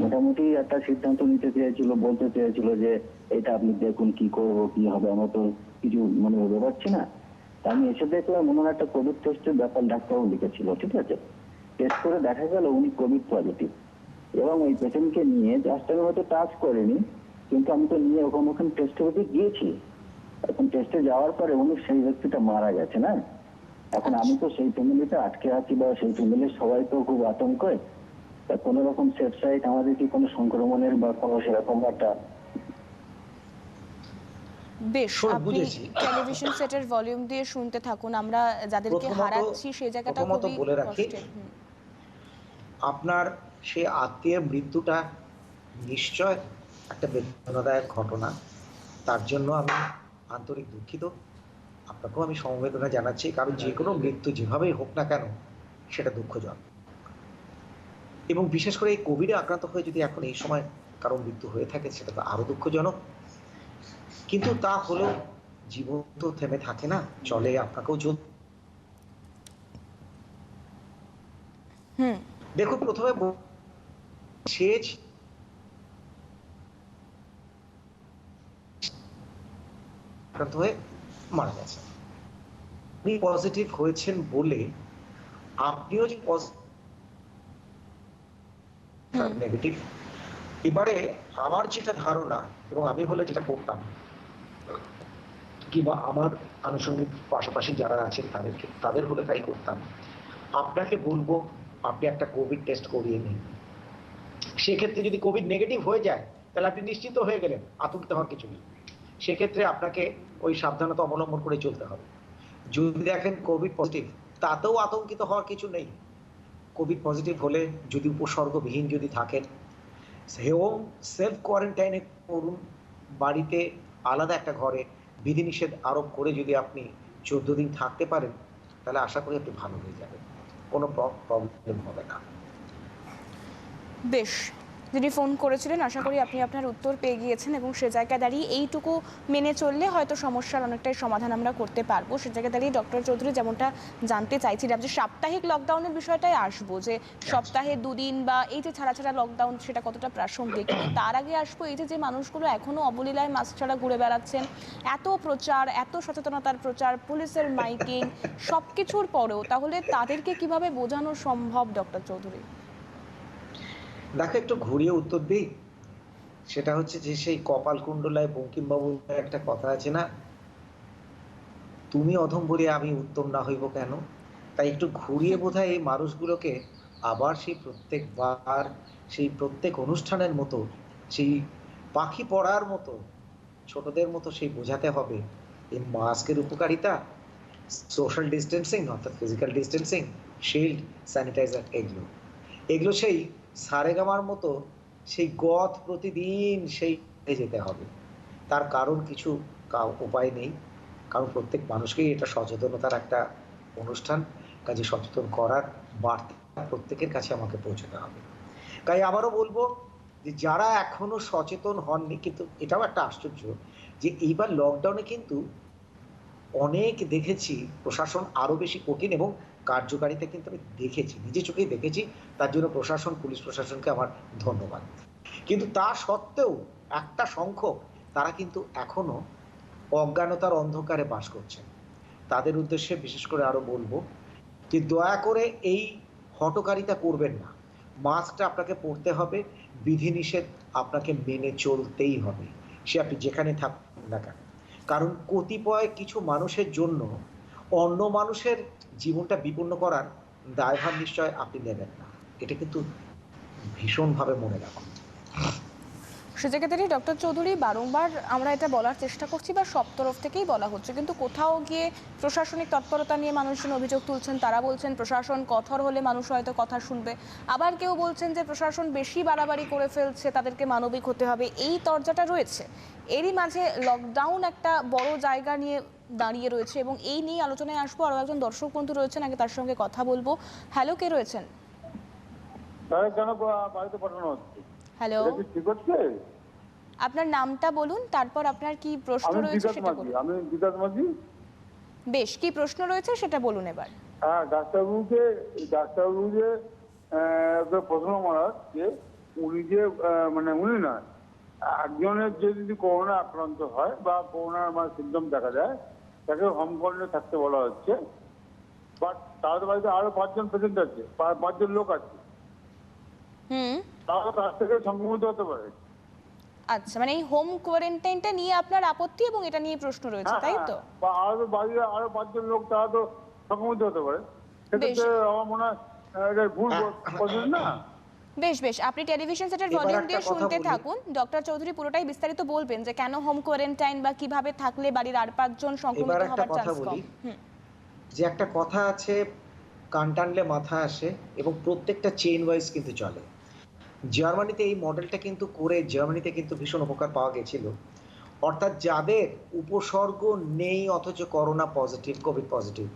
মোটামুটি একটা সিদ্ধান্ত নিতে চেয়েছিল, বলতে চেয়েছিল যে এটা আপনি দেখুন কি করবো কি হবে, আমরা তো কিছু মানে ভেবে পাচ্ছি না। আমি এসে দেখলাম ওনার একটা কোভিড টেস্টের ব্যাপার ডাক্তারবাবু লিখেছিল, ঠিক আছে। টেস্ট করে দেখা গেল উনি কোভিড পজিটিভ, এবং ওই পেশেন্টকে নিয়ে জাস্ট আমি হয়তো টাচ করিনি, কিন্তু আমি তো নিয়ে ওখানে টেস্টে গিয়েছি। এখন টেস্টে যাওয়ার পরে উনি সেই ব্যক্তিটা মারা গেছে না। এখন আমি তো সেই ফ্যামিলিতে আটকে আছি, বা সেই ফ্যামিলির সবাই তো খুব আতঙ্কে। তা কোনো রকম সেফ সাইড আমাদের কি কোনো সংক্রমণের বা কোনো সেরকম একটা? বেশ, আপনি বুঝেছি। টেলিভিশন সেটের ভলিউম দিয়ে শুনতে থাকুন। আমরা যাদেরকে হারাচ্ছি সেই জায়গাটা খুবই বলে রাখি, কষ্টের। আপনার সে আত্মীয়ের মৃত্যুটা নিশ্চয় একটা বেদনাদায়ক ঘটনা, তার জন্য আমি আন্তরিক দুঃখিত। আপনাকেও আমি সমবেদনা জানাচ্ছি, কারণ যে কোনো মৃত্যু যেভাবেই হোক না কেন সেটা দুঃখজনক। এবং বিশেষ করে এই কোভিডে আক্রান্ত হয়ে যদি এখন এই সময় কারো মৃত্যু হয়ে থাকে, সেটা তো আরো দুঃখজনক। কিন্তু তা হলেও জীবন তো থেমে থাকে না, চলে, আপনাকেও চল। দেখুন, প্রথমে সেচ আক্রান্ত হয়ে মারা গেছে, আপনি পজিটিভ হয়েছেন বলে আপনিও যে নেগেটিভ। এবারে আমার যেটা ধারণা, এবং আমি হলে যেটা করতাম, কিংবা আমার আনুষঙ্গিক পাশাপাশি যারা আছেন তাদের হলে তাই করতাম, আপনাকে বলবো আপনি একটা কোভিড টেস্ট করিয়ে নিন। সেক্ষেত্রে যদি কোভিড নেগেটিভ হয়ে যায়, তাহলে আপনি নিশ্চিত হয়ে গেলেন, আতঙ্কিত হওয়ার কিছু নেই। সেক্ষেত্রে আপনাকে ওই সাবধানতা অবলম্বন করে চলতে হবে। যদি দেখেন কোভিড পজিটিভ, তাতেও আতঙ্কিত হওয়ার কিছু নেই। কোভিড পজিটিভ হলে যদি উপসর্গবিহীন যদি থাকেন, হোম সেলফ কোয়ারেন্টাইনে করুন, বাড়িতে আলাদা একটা ঘরে বিধিনিষেধ আরোপ করে যদি আপনি 14 দিন থাকতে পারেন, তাহলে আশা করি আপনি ভালো হয়ে যাবেন, কোনো প্রবলেম হবে না। বেশ, যিনি ফোন করেছিলেন, আশা করি আপনি আপনার উত্তর পেয়ে গিয়েছেন এবং সে জায়গায় দাঁড়িয়ে এইটুকু মেনে চললে হয়তো সমস্যার অনেকটাই সমাধান আমরা করতে পারবো। সে জায়গায় দাঁড়িয়ে ডক্টর চৌধুরী যেমনটা জানতে চাইছিলাম যে সাপ্তাহিক লকডাউনের বিষয়টাই আসবো, যে সপ্তাহে 2 দিন বা এই যে ছাড়া ছাড়া লকডাউন সেটা কতটা প্রাসঙ্গিক। কিন্তু তার আগে আসবো এই যে মানুষগুলো এখনো অবলীলায় মাস্ক ছাড়া ঘুরে বেড়াচ্ছেন, এত প্রচার, এত সচেতনতার প্রচার, পুলিশের মাইকিং সব কিছুর পরেও তাহলে তাদেরকে কিভাবে বোঝানো সম্ভব ডক্টর চৌধুরী? দেখো, একটু ঘুরিয়ে উত্তর দিই। সেটা হচ্ছে যে সেই কপাল কুণ্ডলায় বঙ্কিমবাবুর একটা কথা আছে না, তুমি অধম বলে আমি উত্তম না হইব কেন। তাই একটু ঘুরিয়ে বোধহয় এই মানুষগুলোকে আবার সেই প্রত্যেকবার সেই প্রত্যেক অনুষ্ঠানের মতো, সেই পাখি পড়ার মতো, ছোটদের মতো সেই বোঝাতে হবে এই মাস্কের উপকারিতা, সোশ্যাল ডিস্টেন্সিং অর্থাৎ ফিজিক্যাল ডিস্টেন্সিং, শিল্ড, স্যানিটাইজার, এগুলো সেই সারেগামার মতো সেই গত প্রতিদিন সেই যেতে হবে। তার কারণ কিছু উপায় নেই, কারণ প্রত্যেক মানুষকেই এটা সচেতনতার একটা অনুষ্ঠান, কাজে সচেতন করার বার্তা প্রত্যেকের কাছে আমাকে পৌঁছতে হবে। তাই আবারও বলবো যে যারা এখনো সচেতন হননি, কিন্তু এটাও একটা আশ্চর্য যে এইবার লকডাউনে কিন্তু অনেক দেখেছি প্রশাসন আরো বেশি কঠিন এবং কার্যকারিতা কিন্তু আমি দেখেছি, নিজে চোখেই দেখেছি। তার জন্য প্রশাসন, পুলিশ প্রশাসনকে আমার ধন্যবাদ। কিন্তু তা সত্ত্বেও একটা সংখ্যক তারা কিন্তু এখনো অজ্ঞানতার অন্ধকারে বাস করছেন। তাদের উদ্দেশ্যে বিশেষ করে আরো বলবো যে দয়া করে এই হঠকারিতা করবেন না। মাস্কটা আপনাকে পরতে হবে, বিধিনিষেধ আপনাকে মেনে চলতেই হবে, সে আপনি যেখানে থাকুন না কেন। কারণ কতিপয় কিছু মানুষের জন্য অন্য মানুষের জীবনটা বিপন্ন করার দায়ভার নিশ্চয় আপনি নেবেন না, এটা কিন্তু ভীষণভাবে মনে রাখুন। সে জায়গায় ডক্টর চৌধুরী, বারংবার আমরা এটা বলার চেষ্টা করছি বা সব তরফ থেকেই বলা হচ্ছে, কিন্তু কোথাও গিয়ে প্রশাসনিক তৎপরতা নিয়ে মানুষজন অভিযোগ তুলছেন। তারা বলছেন প্রশাসন কঠোর হলে মানুষ হয়তো কথা শুনবে, আবার কেউ বলছেন যে প্রশাসন বেশি বাড়াবাড়ি করে ফেলছে, তাদেরকে মানবিক হতে হবে, এই তরজাটা রয়েছে। এরই মাঝে লকডাউন একটা বড় জায়গা নিয়ে দাঁড়িয়ে রয়েছে এবং এই নিয়ে আলোচনায় আসবো। আরও একজন দর্শক বন্ধু রয়েছেন, আগে তার সঙ্গে কথা বলবো। হ্যালো, কে রয়েছেন? হ্যালো, ঠিক হচ্ছে? আপনার নামটা বলুন, তারপর আপনার কি প্রশ্ন রয়েছে সেটা বলুন। আমি বিকাশ মাঝি। বেশ, কি প্রশ্ন রয়েছে সেটা বলুন এবার। হ্যাঁ, ডাক্তারবাবুকে প্রশ্ন মারার যে উনি যে উনি না, একজনের যদি করোনা আক্রান্ত হয় বা করোনার সিমটম দেখা যায়, তাকে হোম কোয়ারেন্টাইনে থাকতে বলা হচ্ছে। বাট তার বাড়িতে আরো 5 জন পেশেন্ট আছে, 5 জন লোক আছে, তাহলে তার থেকে সংক্রমিত হতে পারে। আচ্ছা, মানে এই হোম কোয়ারেন্টাইনটা নিয়ে আপনার আপত্তি এবং এটা নিয়ে প্রশ্ন রয়েছে, তাই তো? বা আরো বাড়িতে আরো 5 জন লোক তারা তো সংক্রমিত হতে পারে, সেক্ষেত্রে আমার মনে হয় এটা ভুল বলছেন না। বেশ বেশ, আপনি টেলিভিশন সেটের ভলিউম দিয়ে শুনতে থাকুন। ডক্টর চৌধুরী পুরোটাই বিস্তারিত বলবেন যে কেন হোম কোয়ারেন্টাইন বা কিভাবে থাকলে বাড়ির আর 5 জন সংক্রমিত হওয়ার চান্স কম। যে একটা কথা আছে, কান টানলে মাথা আসে, এবং প্রত্যেকটা চেইন ওয়াইজ কিন্তু চলে। জার্মানিতে এই মডেলটা কিন্তু করে জার্মানিতে কিন্তু ভীষণ উপকার পাওয়া গেছিল। অর্থাৎ যাদের উপসর্গ নেই অথচ করোনা পজিটিভ, কোভিড পজিটিভ,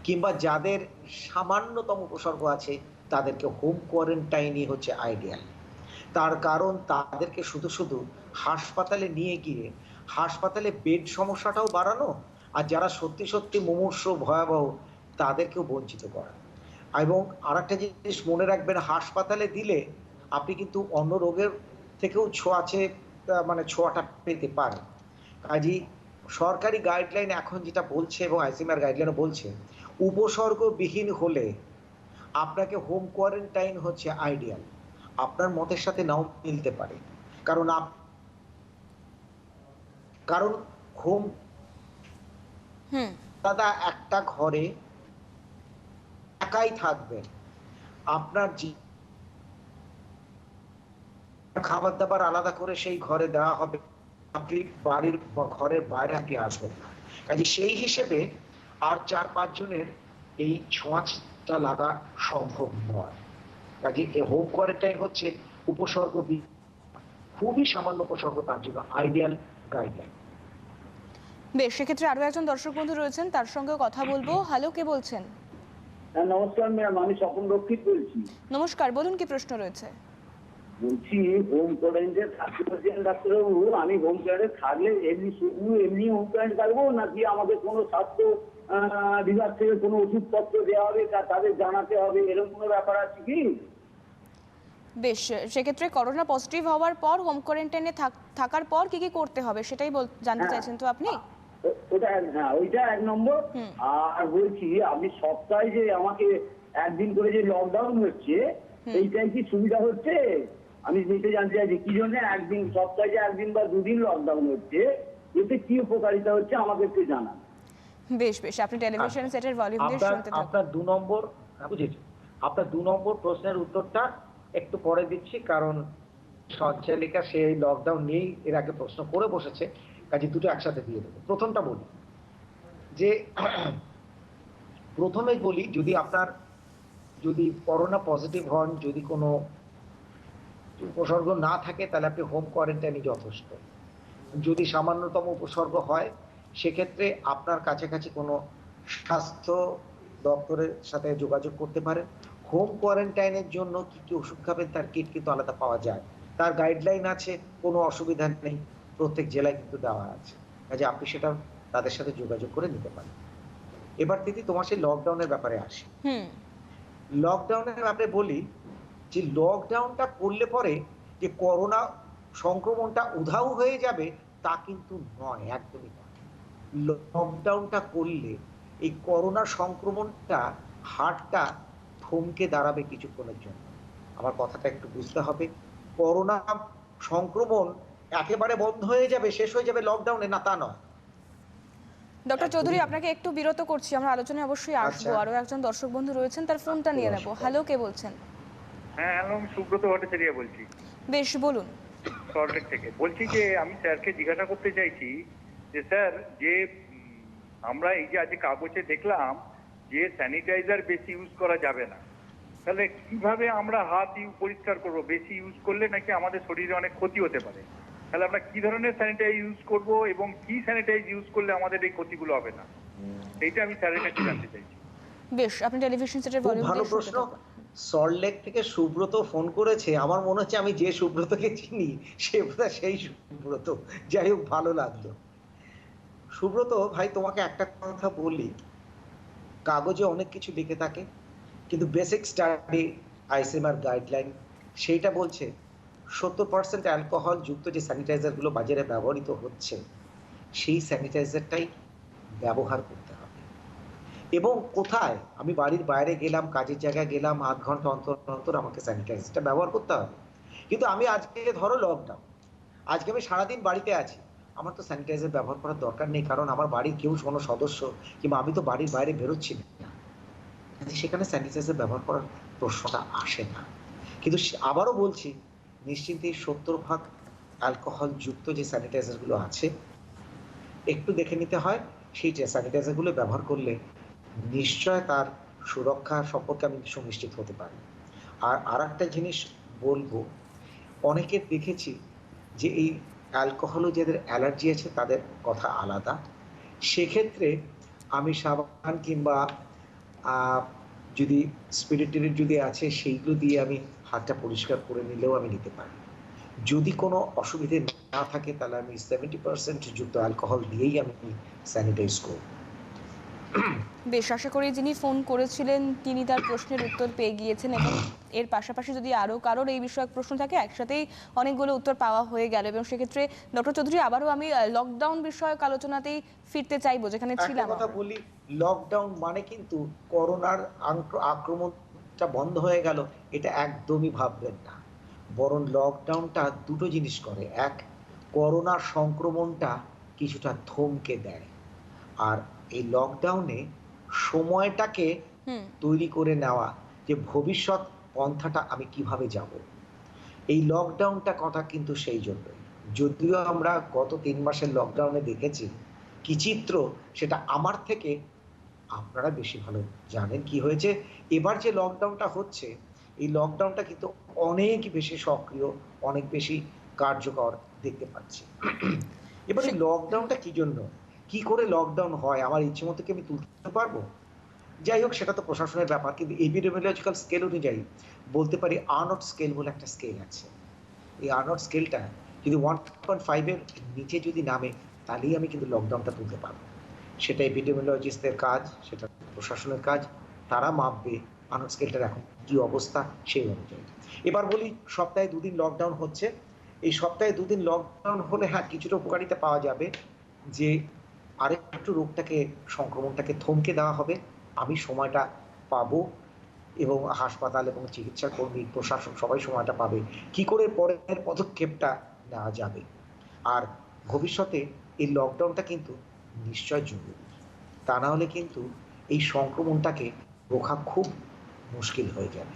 কিংবা যাদের সামান্যতম উপসর্গ আছে, তাদেরকে হোম কোয়ারেন্টাইনই হচ্ছে আইডিয়াল। তার কারণ তাদেরকে শুধু শুধু হাসপাতালে নিয়ে গিয়ে হাসপাতালে বেড সমস্যাটাও বাড়ানো, আর যারা সত্যি সত্যি মুমূর্ষ ভয়াবহ তাদেরকেও বঞ্চিত করা। এবং আরেকটা জিনিস মনে রাখবেন, হাসপাতালে দিলে আপনি কিন্তু অন্য রোগের থেকেও ছোঁয়াটা পেতে পারেন। কাজেই সরকারি গাইডলাইন এখন যেটা বলছে এবং আইসিএমআর গাইডলাইনও বলছে, উপসর্গবিহীন হলে আপনাকে হোম কোয়ারেন্টাইন হচ্ছে আইডিয়াল। আপনার মতের সাথে নাও মিলতে পারে, কারণ হোম দাদা একটা ঘরে একাই থাকবেন, আপনার খাবার দাবার আলাদা করে সেই ঘরে দেওয়া হবে, আপনি বাড়ির ঘরের বাইরে আপনি আসবেন না। কাজে সেই হিসেবে আর 4-5 জনের এই ছোঁয়াচটা লাগা সম্ভব নয়। কাজে হোম কোয়ারেন্টাইন হচ্ছে উপসর্গ খুবই সামান্য উপসর্গ, তার জন্য আইডিয়াল গাইডলাইন। বেশ, সেক্ষেত্রে আরো একজন দর্শক বন্ধু রয়েছেন, তার সঙ্গে কথা বলবো। হ্যালো, কে বলছেন? নমস্কার ম্যাম, আমি স্বপন রক্ষিত বলছি। নমস্কার, বলুন কি প্রশ্ন রয়েছে? বলছি হোম কোয়ারেন্টাইনে থাকতে পারছেন ডাক্তারবাবু, আমি হোম কোয়ারেন্টাইনে থাকলে এমনি শুধু এমনি হোম কোয়ারেন্টাইন থাকবো, নাকি আমাদের কোনো স্বাস্থ্য বিভাগ থেকে কোনো ওষুধপত্র দেওয়া হবে, তাদের জানাতে হবে, এরকম কোনো ব্যাপার আছে কি? বেশ, সেক্ষেত্রে করোনা পজিটিভ হওয়ার পর হোম কোয়ারেন্টাইনে থাকার পর কি কি করতে হবে সেটাই জানতে হ্যাঁ। চাইছেন তো আপনি? ওটা হ্যাঁ, ওইটা 1 নম্বর। হুম। আর বলছি আপনি সপ্তাহে যে আমাকে একদিন করে যে লকডাউন হচ্ছে, এইটাই কি সুবিধা হচ্ছে? আমি যেটা জানতে চাইছি কি জন্য একদিন, সপ্তাহে যে একদিন বা দুদিন লকডাউন হচ্ছে, এতে কি উপকারিতা হচ্ছে আমাকে একটু জানান। বেশ বেশ, আপনি টেলিভিশন সেটের ভলিউম দিয়ে শুনতে থাকুন। আপনার 2 নম্বর, বুঝেছি, আপনার 2 নম্বর প্রশ্নের উত্তরটা একটু পরে দিচ্ছি, কারণ সঞ্চালিকা সেই লকডাউন নিয়েই এর আগে প্রশ্ন করে বসেছে, কাজে দুটো একসাথে দিয়ে দেবো। প্রথমটা বলি যে প্রথমেই বলি, যদি করোনা পজিটিভ হন, যদি কোনো উপসর্গ না থাকে, তাহলে আপনি হোম কোয়ারেন্টাইনই যথেষ্ট। যদি সামান্যতম উপসর্গ হয়, সেক্ষেত্রে আপনার কাছাকাছি কোনো স্বাস্থ্য দপ্তরের সাথে যোগাযোগ করতে পারেন। হোম কোয়ারেন্টাইনের জন্য কি কি ওষুধ খাবেন তার কিট কিন্তু আলাদা পাওয়া যায়, তার গাইডলাইন আছে, কোনো অসুবিধা নেই, প্রত্যেক জেলায় কিন্তু দেওয়া আছে, কাজে আপনি সেটা তাদের সাথে যোগাযোগ করে নিতে পারেন। এবার দিদি তোমার সেই লকডাউনের ব্যাপারে আসি। লকডাউনের ব্যাপারে বলি যে লকডাউনটা করলে পরে যে করোনা সংক্রমণটা উধাও হয়ে যাবে তা কিন্তু নয়, একদমই নয়। লকডাউনটা করলে এই করোনা সংক্রমণটা হারটা থমকে দাঁড়াবে কিছুক্ষণের জন্য। আমার কথাটা একটু বুঝতে হবে, করোনা সংক্রমণ একেবারে বন্ধ হয়ে যাবে, শেষ হয়ে যাবে লকডাউনে, না তা নয়। ডক্টর চৌধুরী, আপনাকে একটু বিরত করছি, আমরা আলোচনায় অবশ্যই আসবো। আরো একজন দর্শক বন্ধু রয়েছেন, তার ফোনটা নিয়ে নেবো। হ্যালো, কে বলছেন? হ্যাঁ হ্যালো, আমি সুব্রত ভট্টাচার্য বলছি, বেশ, বলুন। সল্টলেক থেকে বলছি। যে আমি স্যারকে জিজ্ঞাসা করতে চাইছি যে স্যার, যে আমরা এই যে আজকে কাগজে দেখলাম যে স্যানিটাইজার বেশি ইউজ করা যাবে না, তাহলে কিভাবে আমরা হাত পরিষ্কার করব? বেশি ইউজ করলে নাকি আমাদের শরীরে অনেক ক্ষতি হতে পারে, তাহলে আমরা কি ধরনের স্যানিটাইজ ইউজ করব এবং কি স্যানিটাইজ ইউজ করলে আমাদের এই ক্ষতিগুলো হবে না, এইটা আমি স্যারের কাছে জানতে চাইছি। বেশ, আপনি টেলিভিশন সেটের ভলিউম ভালো দিয়ে শুনতে প্রশ্ন। থাকুন। সল্টলেক থেকে সুব্রত ফোন করেছে, আমার মনে হচ্ছে আমি যে সুব্রতকে চিনি সে বোধহয় সেই সুব্রত। যাই হোক, ভালো লাগলো। সুব্রত ভাই, তোমাকে একটা কথা বলি, কাগজে অনেক কিছু লিখে থাকে, কিন্তু বেসিক স্টাডি আইসিএমআর গাইডলাইন সেইটা বলছে 70% অ্যালকোহল যুক্ত যে স্যানিটাইজারগুলো বাজারে ব্যবহৃত হচ্ছে, সেই স্যানিটাইজারটাই ব্যবহার করতে হবে। এবং কোথায়, আমি বাড়ির বাইরে গেলাম, কাজের জায়গায় গেলাম, আধ ঘন্টা অন্তর অন্তর আমাকে স্যানিটাইজারটা ব্যবহার করতে হবে। কিন্তু আমি আজকে ধরো লকডাউন, আজকে আমি সারাদিন বাড়িতে আছি, আমার তো স্যানিটাইজার ব্যবহার করার দরকার নেই, কারণ আমার বাড়ির কেউ কোনো সদস্য কিংবা আমি তো বাড়ির বাইরে বেরোচ্ছি না, সেখানে স্যানিটাইজার ব্যবহার করার প্রশ্নটা আসে না। কিন্তু আবারও বলছি, নিশ্চিন্তে 70% অ্যালকোহল যুক্ত যে স্যানিটাইজারগুলো আছে একটু দেখে নিতে হয়, সেই স্যানিটাইজারগুলো ব্যবহার করলে নিশ্চয় তার সুরক্ষা সম্পর্কে আমি সুনিশ্চিত হতে পারি। আর একটা জিনিস বলবো, অনেকে দেখেছি যে এই অ্যালকোহলও যাদের অ্যালার্জি আছে তাদের কথা আলাদা, সেক্ষেত্রে আমি সাবান কিংবা যদি স্পিরিটের যদি আছে সেইগুলো দিয়ে আমি হাতটা পরিষ্কার করে নিলেও আমি নিতে পারি। যদি কোনো অসুবিধে না থাকে তাহলে আমি 70% যুক্ত অ্যালকোহল দিয়েই আমি স্যানিটাইজ করব। বেশ, আশা করি যিনি ফোন করেছিলেন তিনি তার প্রশ্নের উত্তর পেয়ে গিয়েছেন, এবং এর পাশাপাশি যদি আরও কারোর এই বিষয়ক প্রশ্ন থাকে, একসাথেই অনেকগুলো উত্তর পাওয়া হয়ে গেল। এবং সেক্ষেত্রে ডক্টর চৌধুরী, আবারও আমি লকডাউন বিষয়ক আলোচনাতেই ফিরতে চাইবো, যেখানে ছিলাম। একটা কথা বলি, লকডাউন মানে কিন্তু করোনার আক্রমণটা বন্ধ হয়ে গেল, এটা একদমই ভাববেন না। বরং লকডাউনটা দুটো জিনিস করে, এক, করোনা সংক্রমণটা কিছুটা থমকে দেয়, আর এই লকডাউনে সময়টাকে তৈরি করে নেওয়া যে ভবিষ্যৎ পন্থাটা আমি কিভাবে যাব। এই লকডাউনটা কথা কিন্তু সেই জন্যই, যদিও আমরা গত 3 মাসের লকডাউনে দেখেছি কি চিত্র, সেটা আমার থেকে আপনারা বেশি ভালো জানেন কি হয়েছে। এবার যে লকডাউনটা হচ্ছে, এই লকডাউনটা কিন্তু অনেক বেশি সক্রিয়, অনেক বেশি কার্যকর দেখতে পাচ্ছি। এবার এই লকডাউনটা কি জন্য, কি করে লকডাউন হয়, আমার ইচ্ছে মতো কি আমি তুলতে পারবো? যাই হোক, সেটা তো প্রশাসনের ব্যাপার, কিন্তু এপিডেমিওলজিক্যাল স্কেল অনুযায়ী বলতে পারি আর্নট স্কেল বলে একটা স্কেল আছে, এই আর্নল্ড স্কেলটা যদি 1.5-এর নিচে যদি নামে, তাহলেই আমি কিন্তু লকডাউনটা তুলতে পারবো। সেটা এপিডেমিওলজিস্টদের কাজ, সেটা প্রশাসনের কাজ, তারা মাপবে আর্নল্ড স্কেলটার এখন কি অবস্থা সেই অনুযায়ী। এবার বলি, সপ্তাহে 2 দিন লকডাউন হচ্ছে। এই সপ্তাহে 2 দিন লকডাউন হলে হ্যাঁ কিছুটা উপকারিতা পাওয়া যাবে, যে আরেকটু রোগটাকে, সংক্রমণটাকে থমকে দেওয়া হবে, আমি সময়টা পাবো এবং হাসপাতাল এবং চিকিৎসা কর্মী, প্রশাসন সবাই সময়টা পাবে কি করে পরের পদক্ষেপটা নেওয়া যাবে। আর ভবিষ্যতে এই লকডাউনটা কিন্তু নিশ্চয় জরুরি, তা না হলে কিন্তু এই সংক্রমণটাকে রোখা খুব মুশকিল হয়ে যাবে।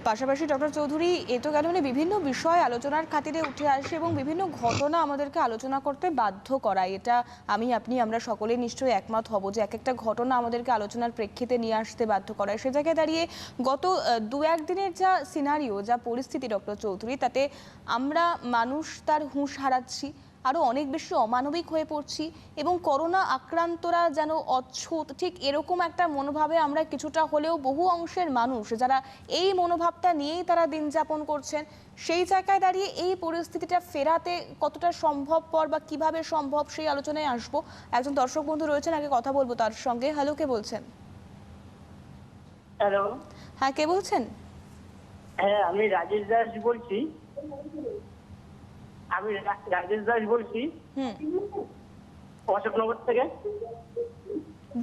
পাশাপাশি ডক্টর চৌধুরী, এ তো গেল মানে বিভিন্ন বিষয় আলোচনার খাতিরে উঠে আসে এবং বিভিন্ন ঘটনা আমাদেরকে আলোচনা করতে বাধ্য করায়। এটা আমি, আপনি, আমরা সকলে নিশ্চয়ই একমত হব যে এক একটা ঘটনা আমাদেরকে আলোচনার প্রেক্ষিতে নিয়ে আসতে বাধ্য করায়। সে জায়গায় দাঁড়িয়ে গত 2-1 দিনের যা সিনারিও, যা পরিস্থিতি ডক্টর চৌধুরী, তাতে আমরা মানুষ তার হুঁশ হারাচ্ছি, আরও অনেক বেশি অমানবিক হয়ে পড়ছি এবং করোনা আক্রান্তরা যেন অচ্ছুত, ঠিক এরকম একটা মনোভাবে আমরা কিছুটা হলেও বহু অংশের মানুষ যারা এই মনোভাবটা নিয়েই তারা দিন যাপন করছেন, সেই জায়গায় দাঁড়িয়ে এই পরিস্থিতিটা ফেরাতে কতটা সম্ভবপর বা কিভাবে সম্ভব সেই আলোচনায় আসবো। একজন দর্শক বন্ধু রয়েছেন, আগে কথা বলবো তার সঙ্গে। হ্যালো, কে বলছেন? হ্যালো, হ্যাঁ, কে বলছেন? হ্যাঁ আমি রাজেশ দাস বলছি। অশোকনগর থেকে।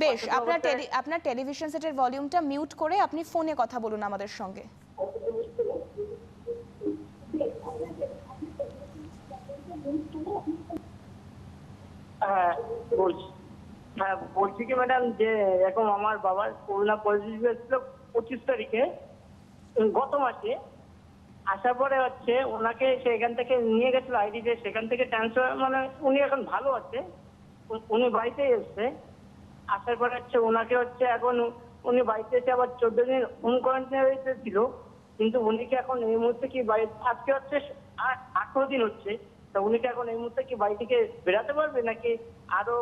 বেশ, আপনার টেলিভিশন সেটের ভলিউমটা মিউট করে আপনি ফোনে কথা বলুন আমাদের সঙ্গে। হ্যাঁ বলছি কি ম্যাডাম, যে এখন আমার বাবার করোনা পজিটিভ এসেছিল 25 তারিখে গত মাসে। আসার পরে হচ্ছে ওনাকে সেখান থেকে নিয়ে গেছিল আইডিতে, সেখান থেকে ট্রান্সফার, মানে উনি এখন ভালো আছে, উনি বাড়িতে এসছে। আসার পরে হচ্ছে ওনাকে হচ্ছে এখন উনি বাড়িতে এসে আবার 14 দিন হোম কোয়ারেন্টাইনে ছিল, কিন্তু উনিকে এখন এই মুহূর্তে কি বাড়ি, আজকে হচ্ছে 18 দিন হচ্ছে, তা উনিকে এখন এই মুহূর্তে কি বাড়ি থেকে বেরাতে পারবে নাকি আরো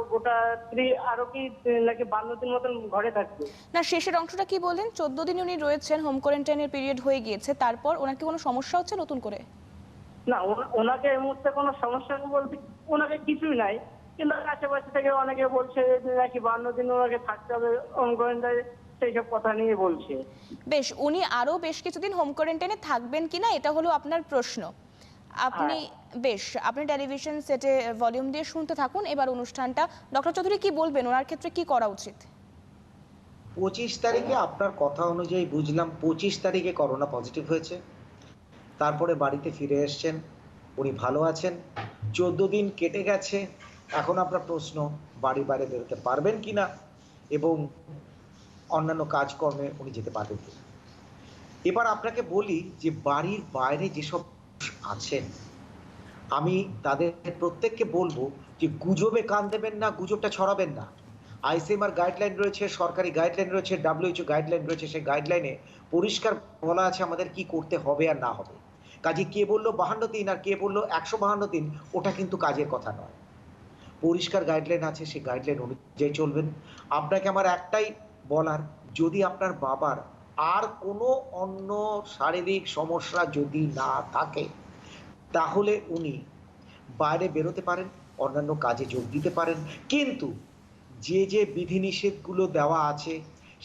আরো কি নাকি 52 দিন মতন ঘরে থাকবে? না, শেষের অংশটা কি বললেন? 14 দিন উনি রয়েছেন, হোম কোয়ারেন্টাইনের পিরিয়ড হয়ে গিয়েছে, তারপর ওনার কি কোনো সমস্যা হচ্ছে নতুন করে? না, ওনাকে এই মুহূর্তে কোনো সমস্যা বলতে ওনাকে কিছুই নাই, কিন্তু আশেপাশে থেকে অনেকে বলছে নাকি 52 দিন ওনাকে থাকতে হবে হোম কোয়ারেন্টাইনে, সেই সব কথা নিয়ে বলছে। বেশ, উনি আরো বেশ কিছুদিন হোম কোয়ারেন্টাইনে থাকবেন কিনা এটা হলো আপনার প্রশ্ন। আপনি বেশ, আপনি টেলিভিশন সেটে ভলিউম দিয়ে শুনতে থাকুন এবার অনুষ্ঠানটা। ডক্টর চৌধুরী কি বলবেন, ওনার ক্ষেত্রে কি করা উচিত? 25 তারিখে আপনার কথা অনুযায়ী বুঝলাম 25 তারিখে করোনা পজিটিভ হয়েছে, তারপরে বাড়িতে ফিরে এসছেন, উনি ভালো আছেন, 14 দিন কেটে গেছে। এখন আপনার প্রশ্ন, বাড়ির বাইরে বেরোতে পারবেন কিনা এবং অন্যান্য কাজকর্মে উনি যেতে পারবেন কিনা। এবার আপনাকে বলি যে বাড়ির বাইরে যেসব আছেন, আমি তাদের প্রত্যেককে বলবো যে গুজবে কান দেবেন না, গুজবটা ছড়াবেন না। আইসিএমআর গাইডলাইন রয়েছে, সরকারি গাইডলাইন রয়েছে, WHO গাইডলাইন রয়েছে, সেই গাইডলাইনে পরিষ্কার বলা আছে আমাদের কি করতে হবে আর না হবে। কাজে কে বললো 52 দিন আর কে বললো 152 দিন, ওটা কিন্তু কাজের কথা নয়। পরিষ্কার গাইডলাইন আছে, সেই গাইডলাইন অনুযায়ী চলবেন। আপনাকে আমার একটাই বলার, যদি আপনার বাবার আর কোনো অন্য শারীরিক সমস্যা যদি না থাকে, তাহলে উনি বাইরে বেরোতে পারেন, অন্যান্য কাজে যোগ দিতে পারেন, কিন্তু যে যে বিধিনিষেধগুলো দেওয়া আছে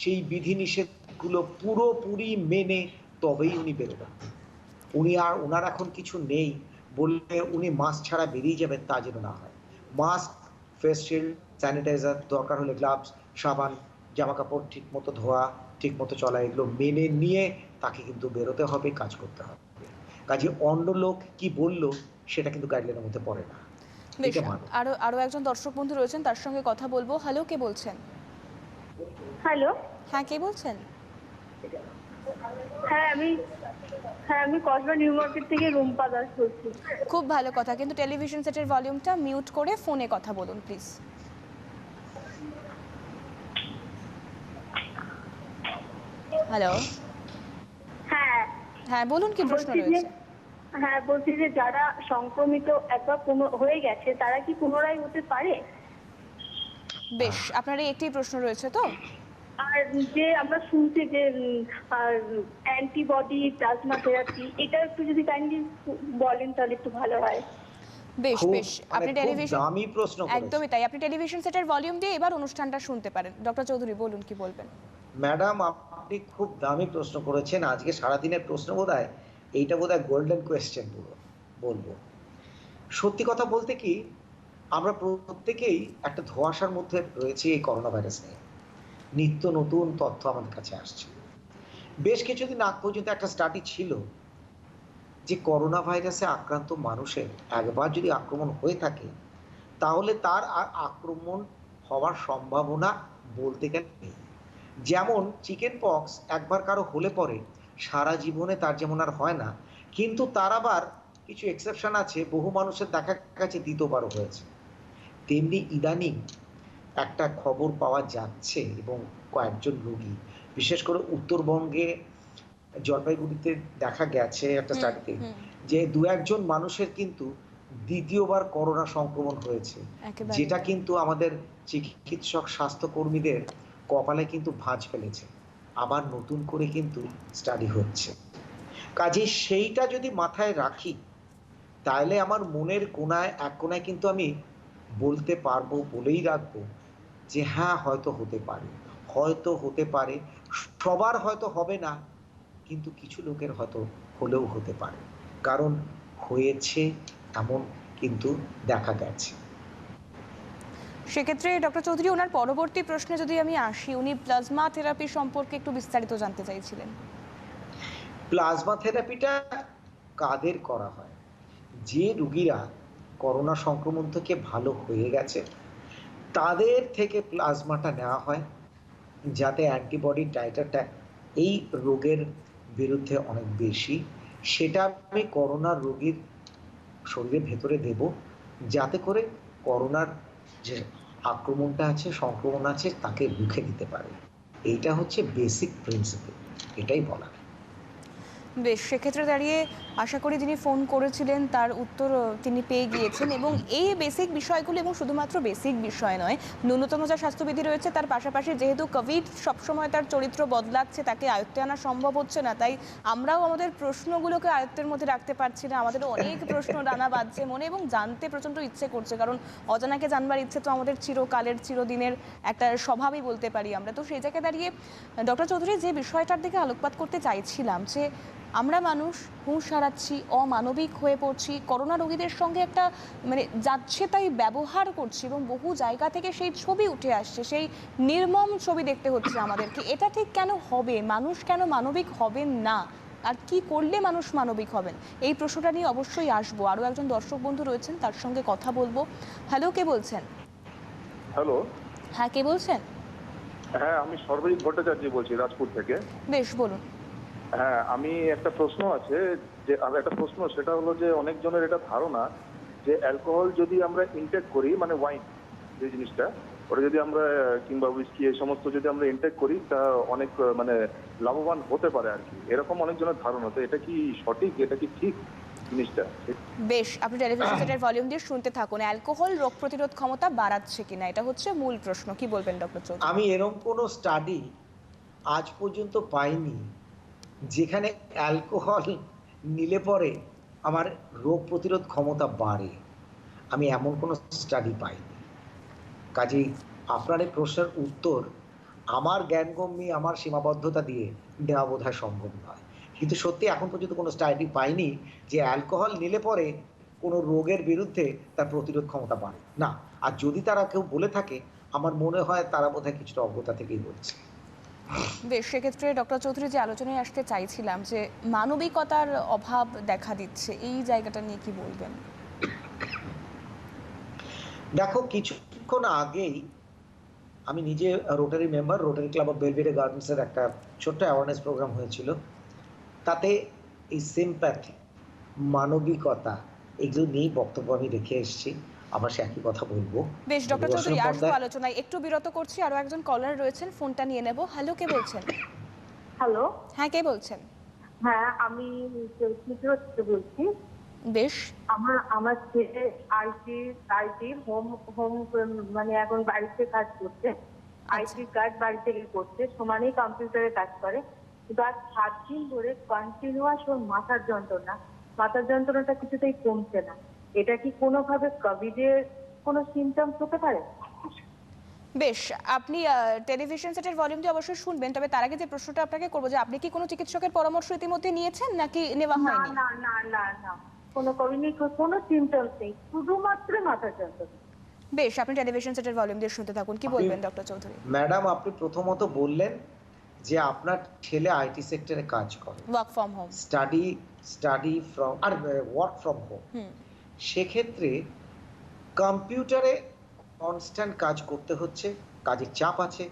সেই বিধিনিষেধগুলো পুরোপুরি মেনে তবেই উনি বেরোবেন। ওনার এখন কিছু নেই বললে উনি মাস্ক ছাড়া বেরিয়ে যাবেন, তা যেন না হয়। মাস্ক, ফেস শিল্ড, স্যানিটাইজার, দরকার হলে গ্লাভস, সাবান, জামা কাপড় ঠিক মতো ধোয়া, ঠিক মতো চলা, এগুলো মেনে নিয়ে তাকে কিন্তু বেরোতে হবে, কাজ করতে হবে। কাজে অন্য লোক কি বললো সেটা কিন্তু গাইডলাইনের মধ্যে পড়ে না। বেশ, আরো একজন দর্শক বন্ধু রয়েছেন, তার সঙ্গে কথা বলবো। হ্যালো, কে বলছেন? হ্যালো, হ্যাঁ, কে বলছেন? হ্যাঁ আমি কসবা নিউ মার্কেট থেকে রুম্পা দাস বলছি। খুব ভালো কথা, কিন্তু টেলিভিশন সেটের ভলিউমটা মিউট করে ফোনে কথা বলুন প্লিজ। হ্যালো, হ্যাঁ বলুন, কি প্রশ্ন রয়েছে? হ্যাঁ বলছি যে যারা সংক্রমিত একবার হয়ে গেছে তারা কি পুনরায় হতে পারে? বেশ, আপনার এই একটি প্রশ্ন রয়েছে তো? আর যে আমরা শুনছি যে অ্যান্টিবডি প্লাজমা থেরাপি, এটা একটু যদি কাইন্ডলি বলেন তাহলে একটু ভালো হয়। বেশ খুব বেশ, মানে আপনি খুব টেলিভিশন, দামি প্রশ্ন করেছেন। একদমই তাই, আপনি টেলিভিশন সেটের ভলিউম দিয়ে এবার অনুষ্ঠানটা শুনতে পারেন। ডক্টর চৌধুরী বলুন, কি বলবেন? ম্যাডাম, আপনি খুব দামি প্রশ্ন করেছেন। আজকে সারাদিনের প্রশ্ন বোধহয় এইটা বোধহয় গোল্ডেন কোয়েশ্চেন বলবো। সত্যি কথা বলতে কি, আমরা প্রত্যেকেই একটা ধোঁয়াশার মধ্যে রয়েছি এই করোনা ভাইরাস নিয়ে। নিত্য নতুন তথ্য আমাদের কাছে আসছে। বেশ কিছুদিন আগ পর্যন্ত একটা স্টাডি ছিল যে করোনা ভাইরাসে আক্রান্ত মানুষের একবার যদি আক্রমণ হয়ে থাকে তাহলে তার আর আক্রমণ হওয়ার সম্ভাবনা বলতে গেলে নেই। যেমন চিকেন পক্স একবার কারো হলে পরে সারা জীবনে তার যেমন আর হয় না, কিন্তু তার আবার কিছু এক্সেপশন আছে, বহু মানুষের দেখা গেছে দ্বিতীয়বারও হয়েছে। তেমনি ইদানিং একটা খবর পাওয়া যাচ্ছে এবং কয়েকজন রোগী, বিশেষ করে উত্তরবঙ্গে জলপাইগুড়িতে দেখা গেছে একটা স্টাডিতে যে 2-1 জন মানুষের কিন্তু দ্বিতীয়বার করোনা সংক্রমণ হয়েছে, যেটা কিন্তু আমাদের চিকিৎসক স্বাস্থ্যকর্মীদের কপালে কিন্তু ভাঁজ ফেলেছে। আবার নতুন করে কিন্তু স্টাডি হচ্ছে। কাজে সেইটা যদি মাথায় রাখি তাহলে আমার মনের এক কোনায় কিন্তু আমি বলতে পারবো, বলেই রাখবো যে হ্যাঁ, হয়তো হতে পারে, সবার হয়তো হবে না, কিন্তু কিছু লোকের হয়তো হলেও হতে পারে, কারণ হয়েছে এমন কিন্তু দেখা গেছে। সেক্ষেত্রে ডক্টর চৌধুরী, ওনার পরবর্তী প্রশ্নে যদি আমি আসি, উনি প্লাজমা থেরাপি সম্পর্কে একটু বিস্তারিত জানতে চাইছিলেন। প্লাজমা থেরাপিটা কাদের করা হয়? যে রোগীরা করোনা সংক্রমণ থেকে ভালো হয়ে গেছে তাদের থেকে প্লাজমাটা নেওয়া হয়, যাতে অ্যান্টিবডি টাইটারটা এই রোগের বিরুদ্ধে অনেক বেশি, সেটা আমি করোনার রোগীর শরীরের ভেতরে দেব, যাতে করে করোনার যে আক্রমণটা আছে, সংক্রমণ আছে, তাকে রুখে দিতে পারে। এইটা হচ্ছে বেসিক প্রিন্সিপাল, এটাই বলা। বেশ, সেক্ষেত্রে দাঁড়িয়ে আশা করি যিনি ফোন করেছিলেন তার উত্তর তিনি পেয়ে গিয়েছেন, এবং এই বেসিক বিষয়গুলো, এবং শুধুমাত্র বেসিক বিষয় নয়, ন্যূনতম যা স্বাস্থ্যবিধি রয়েছে তার পাশাপাশি যেহেতু কোভিড সবসময় তার চরিত্র বদলাচ্ছে, তাকে আয়ত্তে আনা সম্ভব হচ্ছে না, তাই আমরাও আমাদের প্রশ্নগুলোকে আয়ত্তের মধ্যে রাখতে পারছি না। আমাদেরও অনেক প্রশ্ন ডানা বাঁধছে মনে, এবং জানতে প্রচণ্ড ইচ্ছে করছে, কারণ অজানাকে জানবার ইচ্ছে তো আমাদের চিরকালের চিরদিনের একটা স্বভাবই বলতে পারি আমরা। তো সেই জায়গায় দাঁড়িয়ে ডক্টর চৌধুরী, যে বিষয়টার দিকে আলোকপাত করতে চাইছিলাম, যে আমরা মানুষ হুঁশ হারাচ্ছি, অমানবিক হয়ে পড়ছি, করোনা রোগীদের সঙ্গে একটা মানে যাচ্ছে তাই ব্যবহার করছি, এবং বহু জায়গা থেকে সেই ছবি উঠে আসছে, সেই নির্মম ছবি দেখতে হচ্ছে আমাদেরকে। এটা ঠিক কেন হবে? মানুষ কেন মানবিক হবেন না? আর কি করলে মানুষ মানবিক হবেন? এই প্রশ্নটা নিয়ে অবশ্যই আসবো। আরও একজন দর্শক বন্ধু রয়েছেন, তার সঙ্গে কথা বলবো। হ্যালো, কে বলছেন? হ্যালো, হ্যাঁ, কে বলছেন? হ্যাঁ, আমি সর্বজিৎ ভট্টাচার্য বলছি, রাজপুর থেকে। বেশ, বলুন। হ্যাঁ, আমি একটা প্রশ্ন আছে, যে সেটা হলো যে অনেকজনের এটা ধারণা যে অ্যালকোহল যদি আমরা ইনটেক করি, মানে ওয়াইন যে জিনিসটা, ওটা যদি আমরা কিংবা উইস্কি এই সমস্ত যদি আমরা ইনটেক করি, তা অনেক মানে লাভবান হতে পারে আর কি, এরকম অনেকজনের ধারণা। তো এটা কি সঠিক? এটা কি ঠিক জিনিসটা? বেশ, আপনি টেলিভিশন সেটের ভলিউম দিয়ে শুনতে থাকুন। অ্যালকোহল রোগ প্রতিরোধ ক্ষমতা বাড়াচ্ছে কিনা, এটা হচ্ছে মূল প্রশ্ন। কি বলবেন ডক্টর চৌধুরী? আমি এরকম কোনো স্টাডি আজ পর্যন্ত পাইনি যেখানে অ্যালকোহল নিলে পরে আমার রোগ প্রতিরোধ ক্ষমতা বাড়ে। আমি এমন কোনো স্টাডি পাইনি। কাজেই আপনার এই প্রশ্নের উত্তর আমার জ্ঞানগম্যি, আমার সীমাবদ্ধতা দিয়ে দেওয়া বোধহয় সম্ভব নয়। কিন্তু সত্যি এখন পর্যন্ত কোনো স্টাডি পাইনি যে অ্যালকোহল নিলে পরে কোনো রোগের বিরুদ্ধে তার প্রতিরোধ ক্ষমতা বাড়ে না। আর যদি তারা কেউ বলে থাকে, আমার মনে হয় তারা বোধহয় কিছুটা অজ্ঞতা থেকেই বলছে। বেশ, সেক্ষেত্রে ডক্টর চৌধুরী, যে আলোচনায় আসতে চাইছিলাম, যে মানবিকতার অভাব দেখা দিচ্ছে, এই জায়গাটা নিয়ে কি বলবেন? দেখো, কিছুক্ষণ আগেই আমি নিজে Rotary member, Rotary club of Belvedere গার্ডেন্সের একটা ছোট্ট অ্যাওয়ারনেস প্রোগ্রাম হয়েছিল। তাতে এই সিম্প্যাথি, মানবিকতা, এগুলো নিয়েই বক্তব্য আমি রেখে এসেছি। আবার সে একই কথা বলবো। বেশ ডক্টর চৌধুরী, আসবো আলোচনায়, একটু বিরত করছি। আরো একজন কলার রয়েছেন, ফোনটা নিয়ে নেব। হ্যালো, কে বলছেন? হ্যালো, হ্যাঁ, কে বলছেন? হ্যাঁ, আমি বলছি। বেশ, আমার ছেলে আইটি হোম মানে এখন বাড়িতে কাজ করছে। আইটি কার্ড বাড়ি থেকে করছে, সমানেই কম্পিউটারে কাজ করে, কিন্তু আজ 7 দিন ধরে কন্টিনিউয়াস ওর মাথার যন্ত্রণাটা কিছুতেই কমছে না। এটা কি কোনোভাবে কোভিডের কোনো সিমটমস হতে পারে? বেশ, আপনি টেলিভিশন সেটের ভলিউমটি অবশ্যই শুনবেন, তবে তার আগে যে প্রশ্নটা আপনাকে করবো যে আপনি কি কোনো চিকিৎসকের পরামর্শ ইতিমধ্যে নিয়েছেন নাকি নেওয়া না হয়নি? না না না না, কোনো কোভিড কোনো সিমটমস নেই, শুধুমাত্র মাথার যন্ত্রণা। বেশ, আপনি টেলিভিশন সেটের ভলিউম দিয়ে শুনতে থাকুন। কি বলবেন ডক্টর চৌধুরী? ম্যাডাম, আপনি প্রথমত বললেন যে আপনার ছেলে আইটি সেক্টরে কাজ করে, work from home, study from আর ওয়ার্ক ফ্রম হোম। সেক্ষেত্রে কম্পিউটারে কনস্ট্যান্ট কাজ করতে হচ্ছে, কাজের চাপ আছে।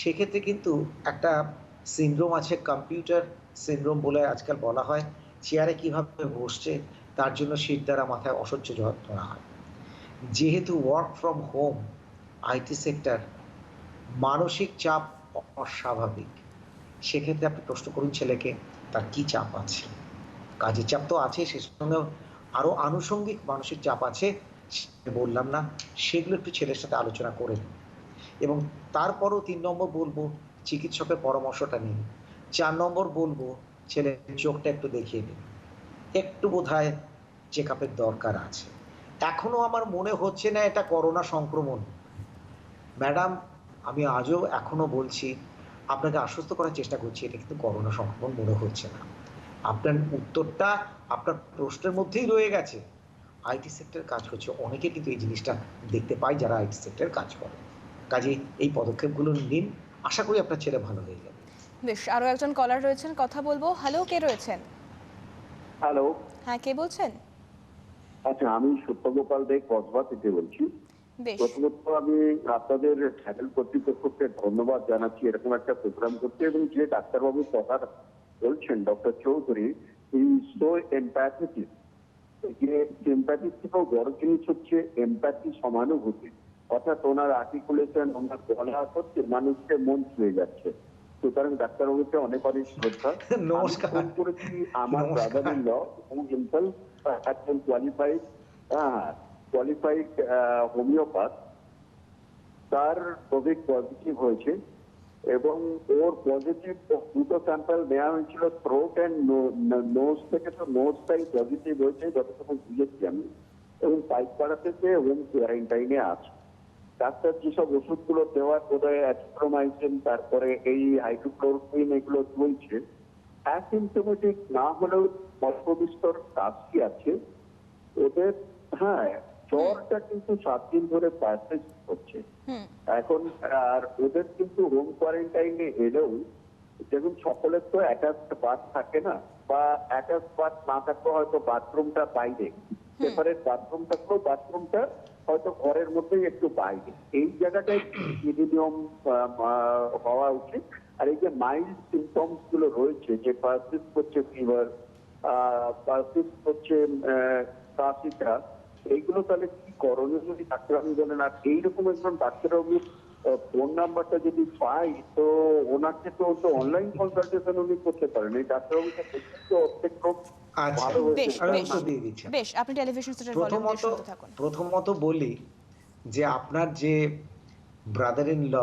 সেক্ষেত্রে কিন্তু একটা সিনড্রোম আছে, কম্পিউটার সিনড্রোম বলে আজকাল বলা হয়। চেয়ারে কিভাবে বসছে তার জন্য শীত দ্বারা মাথায় অসহ্য যন্ত্রণা হয়। যেহেতু work from home, IT sector, মানসিক চাপ অস্বাভাবিক। সেক্ষেত্রে আপনি প্রশ্ন করুন ছেলেকে তার কি চাপ আছে। কাজের চাপ তো আছে, সে সঙ্গে আরো আনুষঙ্গিক মানসিক চাপ আছে, বললাম না, সেগুলো একটু ছেলের সাথে আলোচনা করে নিন। এবং তারপরও 3 নম্বর বলবো চিকিৎসকের পরামর্শটা নিন। 4 নম্বর বলবো ছেলের চোখটা একটু দেখিয়ে নিন, একটু বোধহয় চেক আপের দরকার আছে। এখনো আমার মনে হচ্ছে না এটা করোনা সংক্রমণ। ম্যাডাম, আমি আজও এখনো বলছি, আপনাকে আশ্বস্ত করার চেষ্টা করছি, এটা কিন্তু করোনা সংক্রমণ মনে হচ্ছে না। আপনার উত্তরটা আপনার প্রশ্নের মধ্যেই রয়ে গেছে। আইটি সেক্টর কাজ করছে, অনেকে কিন্তু এই জিনিসটা দেখতে পায় যারা আইটি সেক্টর কাজ করে। কাজে এই পদক্ষেপগুলো নিন, আশা করি আপনার ছেলে ভালো হয়ে যাবে। বেশ, আরো একজন কলার রয়েছেন, কথা বলবো। হ্যালো, কে রয়েছেন? হ্যালো, হ্যাঁ, কে বলছেন? আচ্ছা, আমি সত্যগোপাল দে কসবা থেকে বলছি। বেশ, প্রথমত আমি আপনাদের চ্যানেল কর্তৃপক্ষকে ধন্যবাদ জানাচ্ছি এরকম একটা প্রোগ্রাম করতে, এবং যে ডাক্তারবাবু কথা বলছেন ডক্টর চৌধুরী, সো এমপ্যাথেটিক। যে এমপ্যাথি থেকেও বড় জিনিস হচ্ছে এমপ্যাথি, সমানুভূতি। অর্থাৎ ওনার আর্টিকুলেশন, ওনার বলা হচ্ছে মানুষকে মন ছুঁয়ে যাচ্ছে। সুতরাং ডাক্তারবাবুকে অনেক অনেক শ্রদ্ধা। নমস্কার। ফোন করেছি আমার ব্রাদার ইন ল, হিমসেলফ একজন কোয়ালিফাইড হোমিওপ্যাথ। তার কোভিড পজিটিভ হয়েছে এবং ওর পজিটিভ 2টো স্যাম্পল নেওয়া হয়েছিল থ্রোট অ্যান্ড নোজ থেকে। তো নোজটাই পজিটিভ হয়েছে যতটুকু বুঝেছি আমি, এবং পাইকপাড়া থেকে হোম কোয়ারেন্টাইনে আছে। ডাক্তার যেসব ওষুধগুলো দেওয়ার, বোধহয় অ্যাজিথ্রোমাইসিন, তারপরে এই হাইড্রোক্লোরোকুইন, এগুলো চলছে। অ্যাসিম্পটোমেটিক না হলেও অল্প বিস্তর কাশি আছে ওদের। হ্যাঁ, জ্বরটা কিন্তু 7 দিন ধরে পারসিস্ট হচ্ছে এখন। আর ওদের কিন্তু হোম কোয়ারেন্টাইনে এলেও দেখুন, সকলের তো অ্যাটাচড বাথ থাকে না, বা অ্যাটাচড বাথ না থাকলে হয়তো বাথরুমটা বাইরে, সেপারেট বাথরুম থাকলেও বাথরুমটা হয়তো ঘরের মধ্যেই একটু বাইরে। এই জায়গাটায় নিয়ম হওয়া উচিত। আর এই যে মাইল্ড সিমটমস গুলো রয়েছে, যে পারসিস্ট করছে ফিভার, পারসিস্ট করছে কাশিটা, এইগুলো তাহলে কি করণীয় যদি ডাক্তারবাবু বলেন। আর এইরকম একজন ডাক্তারবাবুর ফোন নাম্বারটা যদি পাই, তো ওনাকে তো অনলাইন কনসালটেশন উনি করতে পারেন। এই ডাক্তারবাবুকে ভালো হয়েছে। বেশ, আপনি টেলিভিশন সেটের ভলিউম দিয়ে শুনতে থাকুন। প্রথমত বলি যে আপনার যে ব্রাদার ইন ল,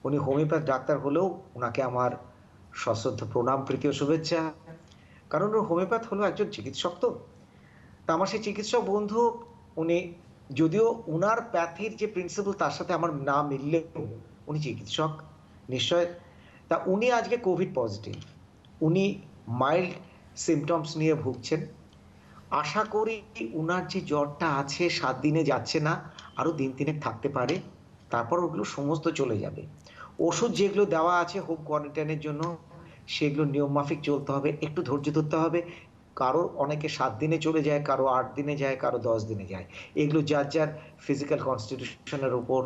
উনি হোমিওপ্যাথ ডাক্তার হলেও ওনাকে আমার সশ্রদ্ধ প্রণাম, প্রীতি ও শুভেচ্ছা। কারণ হোমিওপ্যাথ হলো একজন চিকিৎসক। তো আমার সেই চিকিৎসক বন্ধু, উনি যদিও উনার প্যাথির যে প্রিন্সিপাল তার সাথে আমার না মিললেও উনি চিকিৎসক নিশ্চয়। তা উনি আজকে কোভিড পজিটিভ, উনি মাইল্ড সিমটমস নিয়ে ভুগছেন। আশা করি উনার যে জ্বরটা আছে 7 দিনে যাচ্ছে না, আরো দিন 3 থাকতে পারে, তারপর ওগুলো সমস্ত চলে যাবে। ওষুধ যেগুলো দেওয়া আছে হোম কোয়ারেন্টাইনের জন্য, সেগুলো নিয়ম মাফিক চলতে হবে, একটু ধৈর্য ধরতে হবে। কারো অনেকে 7 দিনে চলে যায়, কারো 8 দিনে যায়, কারো 10 দিনে যায়। এগুলো যার যার ফিজিক্যাল কনস্টিটিউশনের উপর,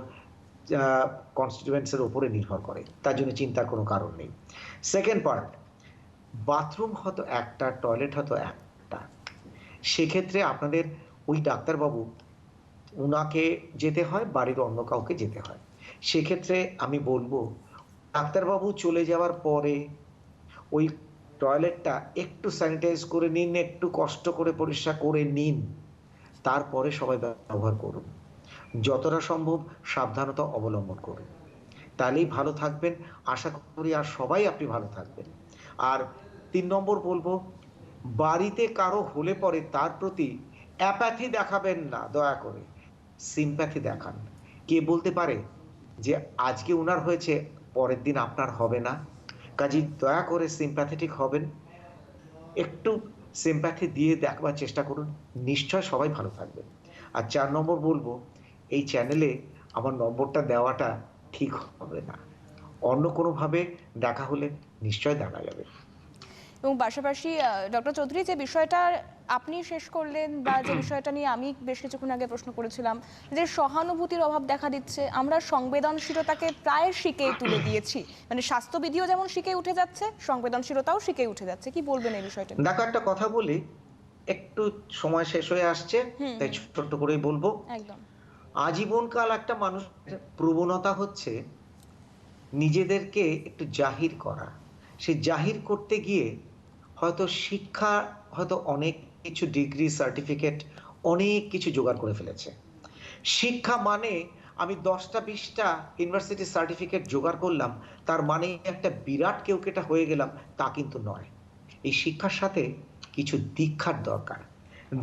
কনস্টিটিউয়েন্টসের উপরে নির্ভর করে, তার জন্য চিন্তার কোনো কারণ নেই। সেকেন্ড পার্ট, বাথরুম হয়তো একটা, টয়লেট হয়তো একটা, সেক্ষেত্রে আপনাদের ওই ডাক্তারবাবু উনাকে যেতে হয়, বাড়ির অন্য কাউকে যেতে হয়। সেক্ষেত্রে আমি বলবো ডাক্তারবাবু চলে যাওয়ার পরে ওই টয়লেটটা একটু স্যানিটাইজ করে নিন, একটু কষ্ট করে পরিষ্কার করে নিন, তারপরে সবাই ব্যবহার করুন। যতটা সম্ভব সাবধানতা অবলম্বন করুন। তাহলেই ভালো থাকবেন। আশা করি আর সবাই আপনি ভালো থাকবেন। আর 3 নম্বর বলবো, বাড়িতে কারো হলে পরে তার প্রতি অ্যাপ্যাথি দেখাবেন না, দয়া করে সিম্প্যাথি দেখান। কে বলতে পারে যে আজকে উনার হয়েছে, পরের দিন আপনার হবে না। কাজেই দয়া করে সিম্প্যাথেটিক হবেন, একটু সিম্প্যাথি দিয়ে দেখবার চেষ্টা করুন, নিশ্চয় সবাই ভালো থাকবেন। আর 4 নম্বর বলবো, এই চ্যানেলে আমার নম্বরটা দেওয়াটা ঠিক হবে না, অন্য কোনোভাবে দেখা হলে নিশ্চয় দেখা যাবে। এবং পাশাপাশি ডক্টর চৌধুরী, যে বিষয়টা আপনি শেষ করলেন বা যে বিষয়টা নিয়ে আমি বেশ কিছুক্ষণ আগে প্রশ্ন করেছিলাম, যে সহানুভূতির অভাব দেখা দিচ্ছে, আমরা সংবেদনশীলতাকে প্রায় শিখে তুলে দিয়েছি, মানে স্বাস্থ্যবিধিও যেমন শিখে উঠে যাচ্ছে, সংবেদনশীলতাও শিখে উঠে যাচ্ছে, কি বলবেন এই বিষয়টা? দেখো, একটা কথা বলি, একটু সময় শেষ হয়ে আসছে, তাই ছোট্ট করেই বলবো। একদম। আজীবনকাল একটা মানুষের প্রবণতা হচ্ছে নিজেদেরকে একটু জাহির করা। সে জাহির করতে গিয়ে হয়তো শিক্ষা, হয়তো অনেক কিছু ডিগ্রি, সার্টিফিকেট, অনেক কিছু জোগাড় করে ফেলেছে। শিক্ষা মানে আমি 10টা 20টা ইউনিভার্সিটি সার্টিফিকেট জোগাড় করলাম, তার মানে একটা বিরাট কেউকেটা হয়ে গেলাম, তা কিন্তু নয়। এই শিক্ষার সাথে কিছু দীক্ষার দরকার।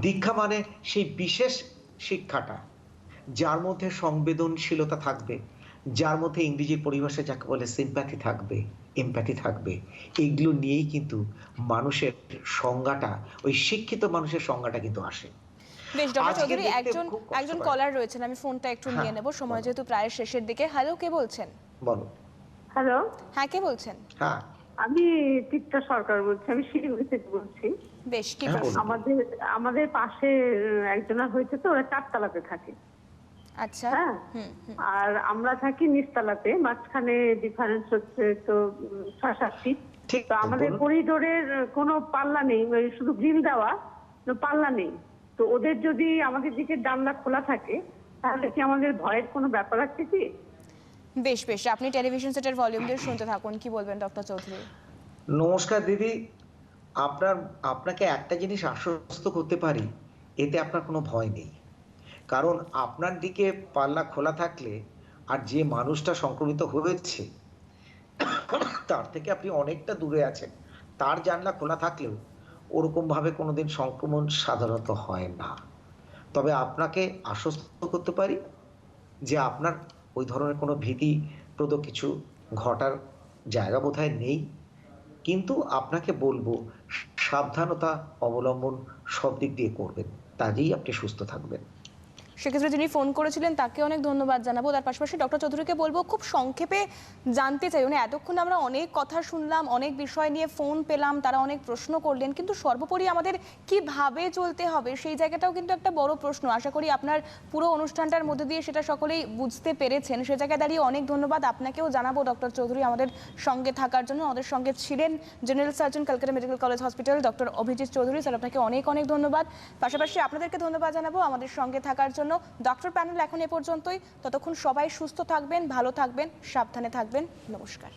দীক্ষা মানে সেই বিশেষ শিক্ষাটা, যার মধ্যে সংবেদনশীলতা থাকবে, যার মধ্যে ইংরেজির পরিভাষায় যাকে বলে সিম্প্যাথি থাকবে, এমপ্যাথি থাকবে। এইগুলো নিয়েই কিন্তু মানুষের সংজ্ঞাটা, ওই শিক্ষিত মানুষের সংজ্ঞাটা কিন্তু আসে। বেশ ডক্টর চৌধুরী, একজন কলার রয়েছেন, আমি ফোনটা একটু নিয়ে নেব, সময় যেহেতু প্রায় শেষের দিকে। হ্যালো, কে বলছেন? বলো। হ্যালো, হ্যাঁ, কে বলছেন? হ্যাঁ, আমি তিক্তা সরকার বলছি, আমি শিলিগুড়ি থেকে বলছি। বেশ, কি আমাদের পাশে একজনের হয়েছে, তো ওরা 4 তলাতে থাকে। আচ্ছা। হ্যাঁ, আর আমরা থাকি নিচতলাতে, মাঝখানে ডিফারেন্স হচ্ছে তো 6-7 ফিট। তো আমাদের করিডোরের কোনো পাল্লা নেই, ওই শুধু গ্রিল দেওয়া, পাল্লা নেই। তো ওদের যদি আমাদের দিকে জানলা খোলা থাকে, তাহলে কি আমাদের ভয়ের কোনো ব্যাপার আছে কি? বেশ বেশ, আপনি টেলিভিশন সেটের ভলিউম দিয়ে শুনতে থাকুন, কি বলবেন ডক্টর চৌধুরী? নমস্কার দিদি, আপনাকে একটা জিনিস আশ্বস্ত করতে পারি, এতে আপনার কোনো ভয় নেই। কারণ আপনার দিকে পাল্লা খোলা থাকলে আর যে মানুষটা সংক্রমিত হয়েছে তার থেকে আপনি অনেকটা দূরে আছেন, তার জানলা খোলা থাকলেও ওরকম ভাবে কোনোদিন সংক্রমণ সাধারণত হয় না। তবে আপনাকে আশ্বস্ত করতে পারি যে আপনার ওই ধরনের কোনো ভীতিপ্রদ কিছু ঘটার জায়গা বোধহয় নেই। কিন্তু আপনাকে বলবো, সাবধানতা অবলম্বন সব দিক দিয়ে করবেন, তাতেই আপনি সুস্থ থাকবেন। সেক্ষেত্রে যিনি ফোন করেছিলেন তাকে অনেক ধন্যবাদ জানাবো। তার পাশাপাশি ডক্টর চৌধুরীকে বলবো, খুব সংক্ষেপে জানতে চাই, মানে এতক্ষণ আমরা অনেক কথা শুনলাম, অনেক বিষয় নিয়ে ফোন পেলাম, তারা অনেক প্রশ্ন করলেন, কিন্তু সর্বোপরি আমাদের কিভাবে চলতে হবে সেই জায়গাটাও কিন্তু একটা বড় প্রশ্ন। আশা করি আপনার পুরো অনুষ্ঠানটার মধ্যে দিয়ে সেটা সকলেই বুঝতে পেরেছেন। সে জায়গায় দাঁড়িয়ে অনেক ধন্যবাদ আপনাকেও জানাবো ডক্টর চৌধুরী, আমাদের সঙ্গে থাকার জন্য। আমাদের সঙ্গে ছিলেন general surgeon, Calcutta medical college hospital, doctor Abhijit Chowdhury. Sir, আপনাকে অনেক অনেক ধন্যবাদ। পাশাপাশি আপনাদেরকে ধন্যবাদ জানাবো আমাদের সঙ্গে থাকার জন্য। ডক্টর প্যানেল এখন এ পর্যন্তই। ততক্ষণ সবাই সুস্থ থাকবেন, ভালো থাকবেন, সাবধানে থাকবেন। নমস্কার।